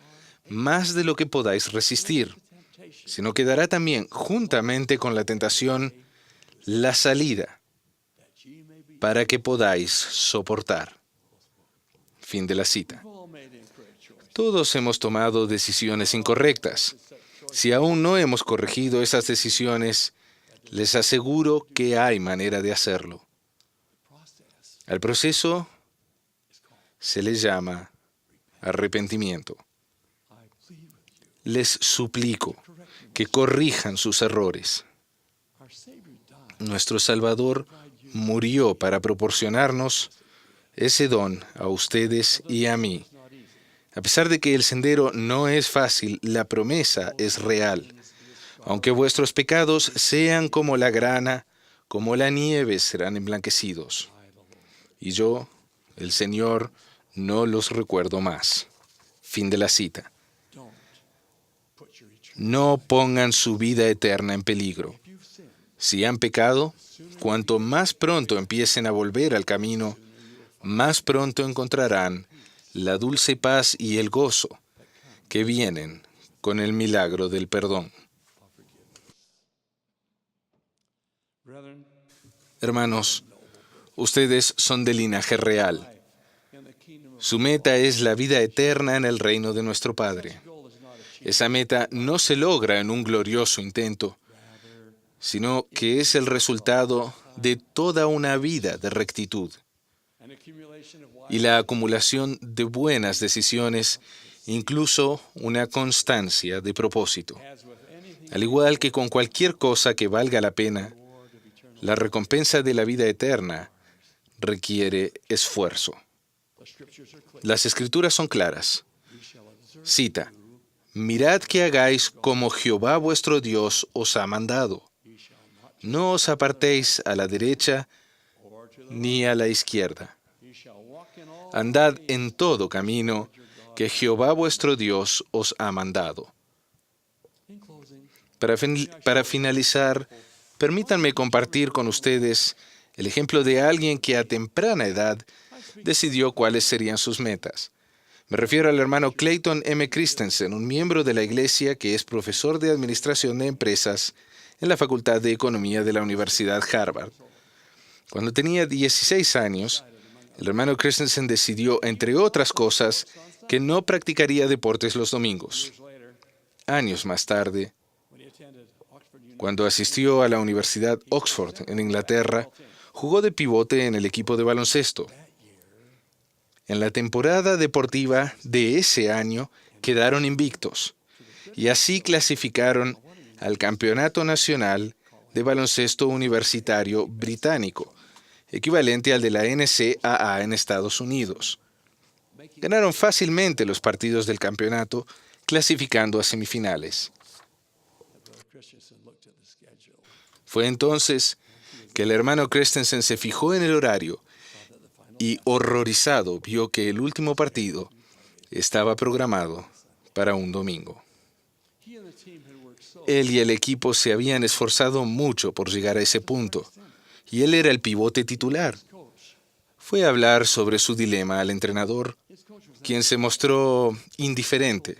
más de lo que podáis resistir, sino que dará también, juntamente con la tentación, la salida, para que podáis soportar». Fin de la cita. Todos hemos tomado decisiones incorrectas. Si aún no hemos corregido esas decisiones, les aseguro que hay manera de hacerlo. Al proceso se le llama arrepentimiento. Les suplico que corrijan sus errores. Nuestro Salvador murió para proporcionarnos ese don a ustedes y a mí. A pesar de que el sendero no es fácil, la promesa es real. Aunque vuestros pecados sean como la grana, como la nieve serán emblanquecidos. Y yo, el Señor, no los recuerdo más. Fin de la cita. No pongan su vida eterna en peligro. Si han pecado, cuanto más pronto empiecen a volver al camino, más pronto encontrarán la dulce paz y el gozo que vienen con el milagro del perdón. Hermanos, ustedes son de linaje real. Su meta es la vida eterna en el reino de nuestro Padre. Esa meta no se logra en un glorioso intento, sino que es el resultado de toda una vida de rectitud y la acumulación de buenas decisiones, incluso una constancia de propósito. Al igual que con cualquier cosa que valga la pena, la recompensa de la vida eterna requiere esfuerzo. Las Escrituras son claras. Cita, «Mirad que hagáis como Jehová vuestro Dios os ha mandado. No os apartéis a la derecha ni a la izquierda. Andad en todo camino que Jehová vuestro Dios os ha mandado». Para finalizar, permítanme compartir con ustedes el ejemplo de alguien que a temprana edad decidió cuáles serían sus metas. Me refiero al hermano Clayton M. Christensen, un miembro de la iglesia que es profesor de Administración de Empresas en la Facultad de Economía de la Universidad Harvard. Cuando tenía 16 años, el hermano Christensen decidió, entre otras cosas, que no practicaría deportes los domingos. Años más tarde, cuando asistió a la Universidad Oxford en Inglaterra, jugó de pivote en el equipo de baloncesto. En la temporada deportiva de ese año quedaron invictos y así clasificaron al Campeonato Nacional de Baloncesto Universitario Británico, equivalente al de la NCAA en Estados Unidos. Ganaron fácilmente los partidos del campeonato, clasificando a semifinales. Fue entonces que el hermano Christensen se fijó en el horario y horrorizado vio que el último partido estaba programado para un domingo. Él y el equipo se habían esforzado mucho por llegar a ese punto, y él era el pivote titular. Fue a hablar sobre su dilema al entrenador, quien se mostró indiferente,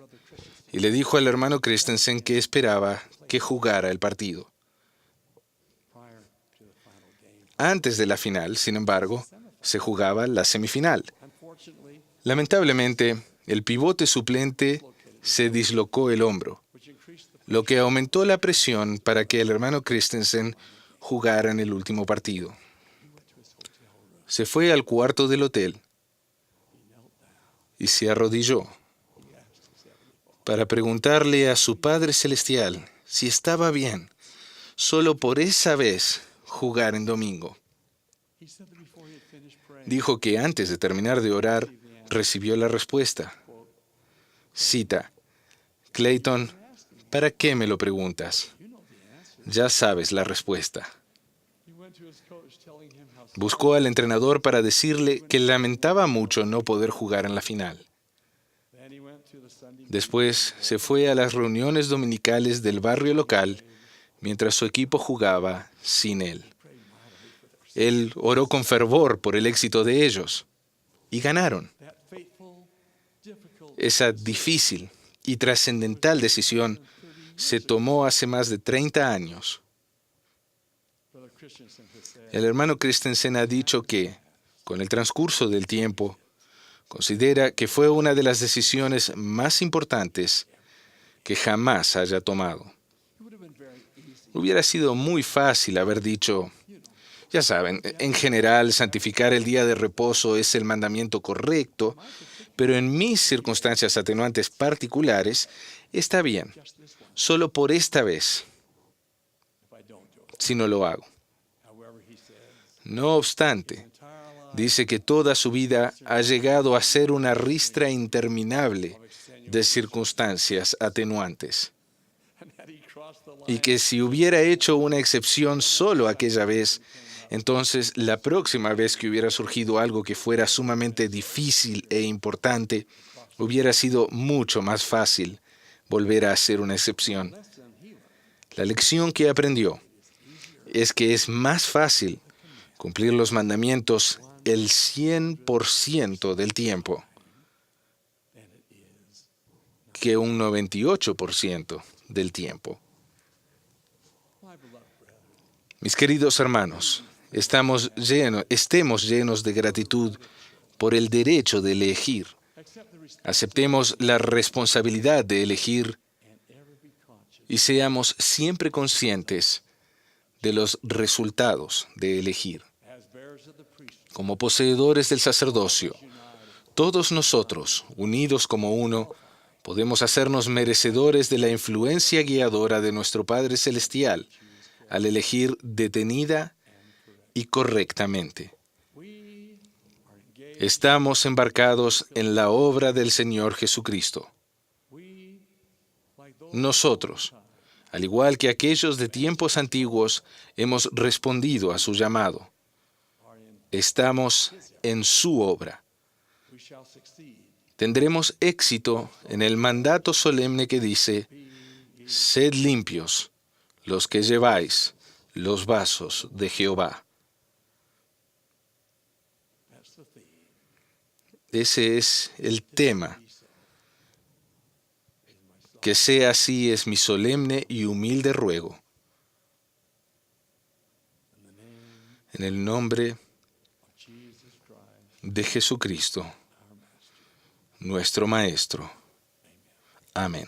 y le dijo al hermano Christensen que esperaba que jugara el partido. Antes de la final, sin embargo, se jugaba la semifinal. Lamentablemente, el pivote suplente se dislocó el hombro, lo que aumentó la presión para que el hermano Christensen jugara en el último partido. Se fue al cuarto del hotel y se arrodilló para preguntarle a su Padre Celestial si estaba bien, solo por esa vez, jugar en domingo. Dijo que antes de terminar de orar, recibió la respuesta. Cita: Clayton, ¿para qué me lo preguntas? Ya sabes la respuesta. Buscó al entrenador para decirle que lamentaba mucho no poder jugar en la final. Después se fue a las reuniones dominicales del barrio local mientras su equipo jugaba sin él. Él oró con fervor por el éxito de ellos y ganaron. Esa difícil y trascendental decisión se tomó hace más de 30 años. El hermano Christensen ha dicho que, con el transcurso del tiempo, considera que fue una de las decisiones más importantes que jamás haya tomado. Hubiera sido muy fácil haber dicho: ya saben, en general, santificar el día de reposo es el mandamiento correcto, pero en mis circunstancias atenuantes particulares, está bien, solo por esta vez, si no lo hago. No obstante, dice que toda su vida ha llegado a ser una ristra interminable de circunstancias atenuantes. Y que si hubiera hecho una excepción solo aquella vez, entonces la próxima vez que hubiera surgido algo que fuera sumamente difícil e importante, hubiera sido mucho más fácil volver a hacer una excepción. La lección que aprendió es que es más fácil cumplir los mandamientos el 100% del tiempo que un 98% del tiempo. Mis queridos hermanos, estemos llenos de gratitud por el derecho de elegir. Aceptemos la responsabilidad de elegir y seamos siempre conscientes de los resultados de elegir. Como poseedores del sacerdocio, todos nosotros, unidos como uno, podemos hacernos merecedores de la influencia guiadora de nuestro Padre Celestial al elegir detenida y correctamente. Estamos embarcados en la obra del Señor Jesucristo. Nosotros, al igual que aquellos de tiempos antiguos, hemos respondido a su llamado. Estamos en su obra. Tendremos éxito en el mandato solemne que dice: sed limpios los que lleváis los vasos de Jehová. Ese es el tema. Que sea así es mi solemne y humilde ruego. En el nombre de Jesucristo, nuestro Maestro. Amén.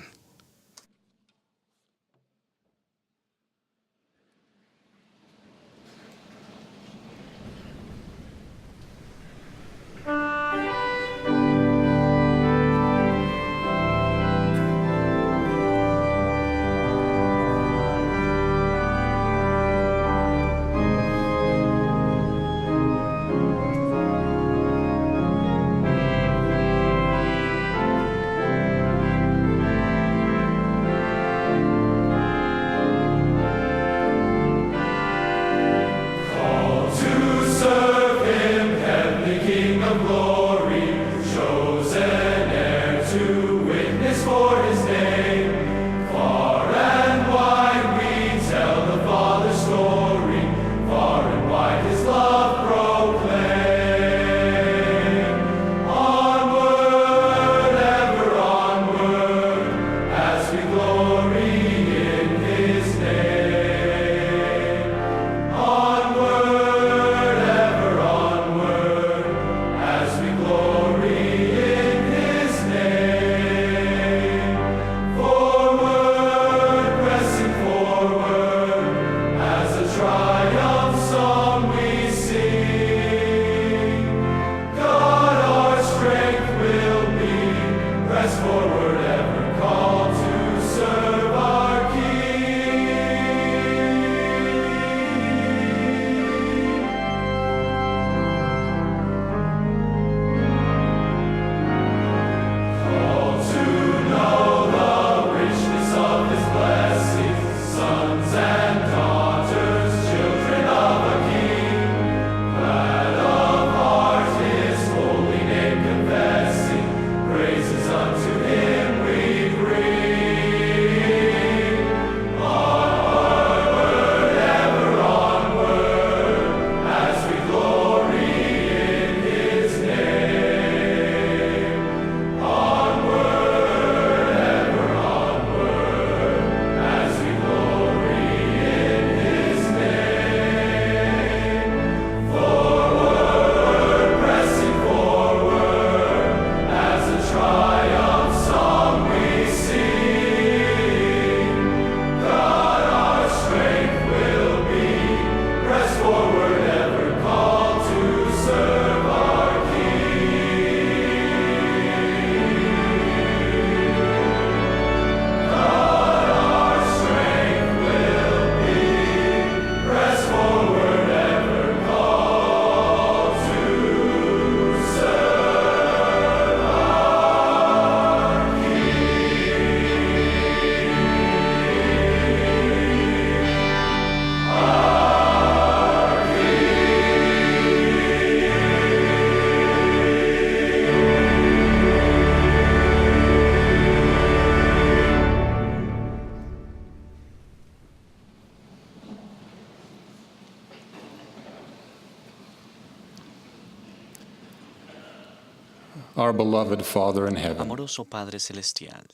Our beloved Father in heaven, Amoroso Padre Celestial,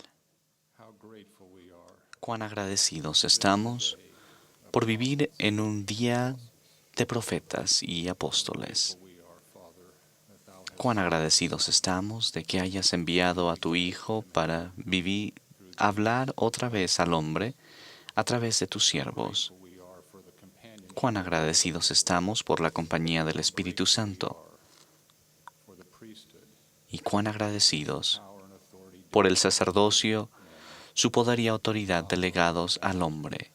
cuán agradecidos estamos por vivir en un día de profetas y apóstoles. Cuán agradecidos estamos de que hayas enviado a tu Hijo para hablar otra vez al hombre a través de tus siervos. Cuán agradecidos estamos por la compañía del Espíritu Santo. Y cuán agradecidos por el sacerdocio, su poder y autoridad delegados al hombre,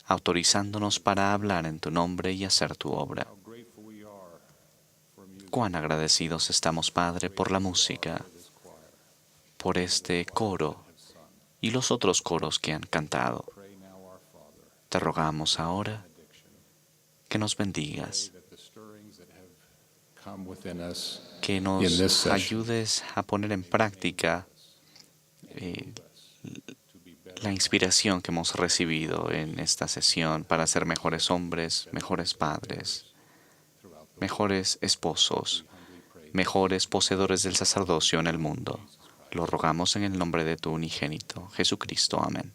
autorizándonos para hablar en tu nombre y hacer tu obra. Cuán agradecidos estamos, Padre, por la música, por este coro y los otros coros que han cantado. Te rogamos ahora que nos bendigas, que nos ayudes a poner en práctica la inspiración que hemos recibido en esta sesión para ser mejores hombres, mejores padres, mejores esposos, mejores poseedores del sacerdocio en el mundo. Lo rogamos en el nombre de tu unigénito, Jesucristo. Amén.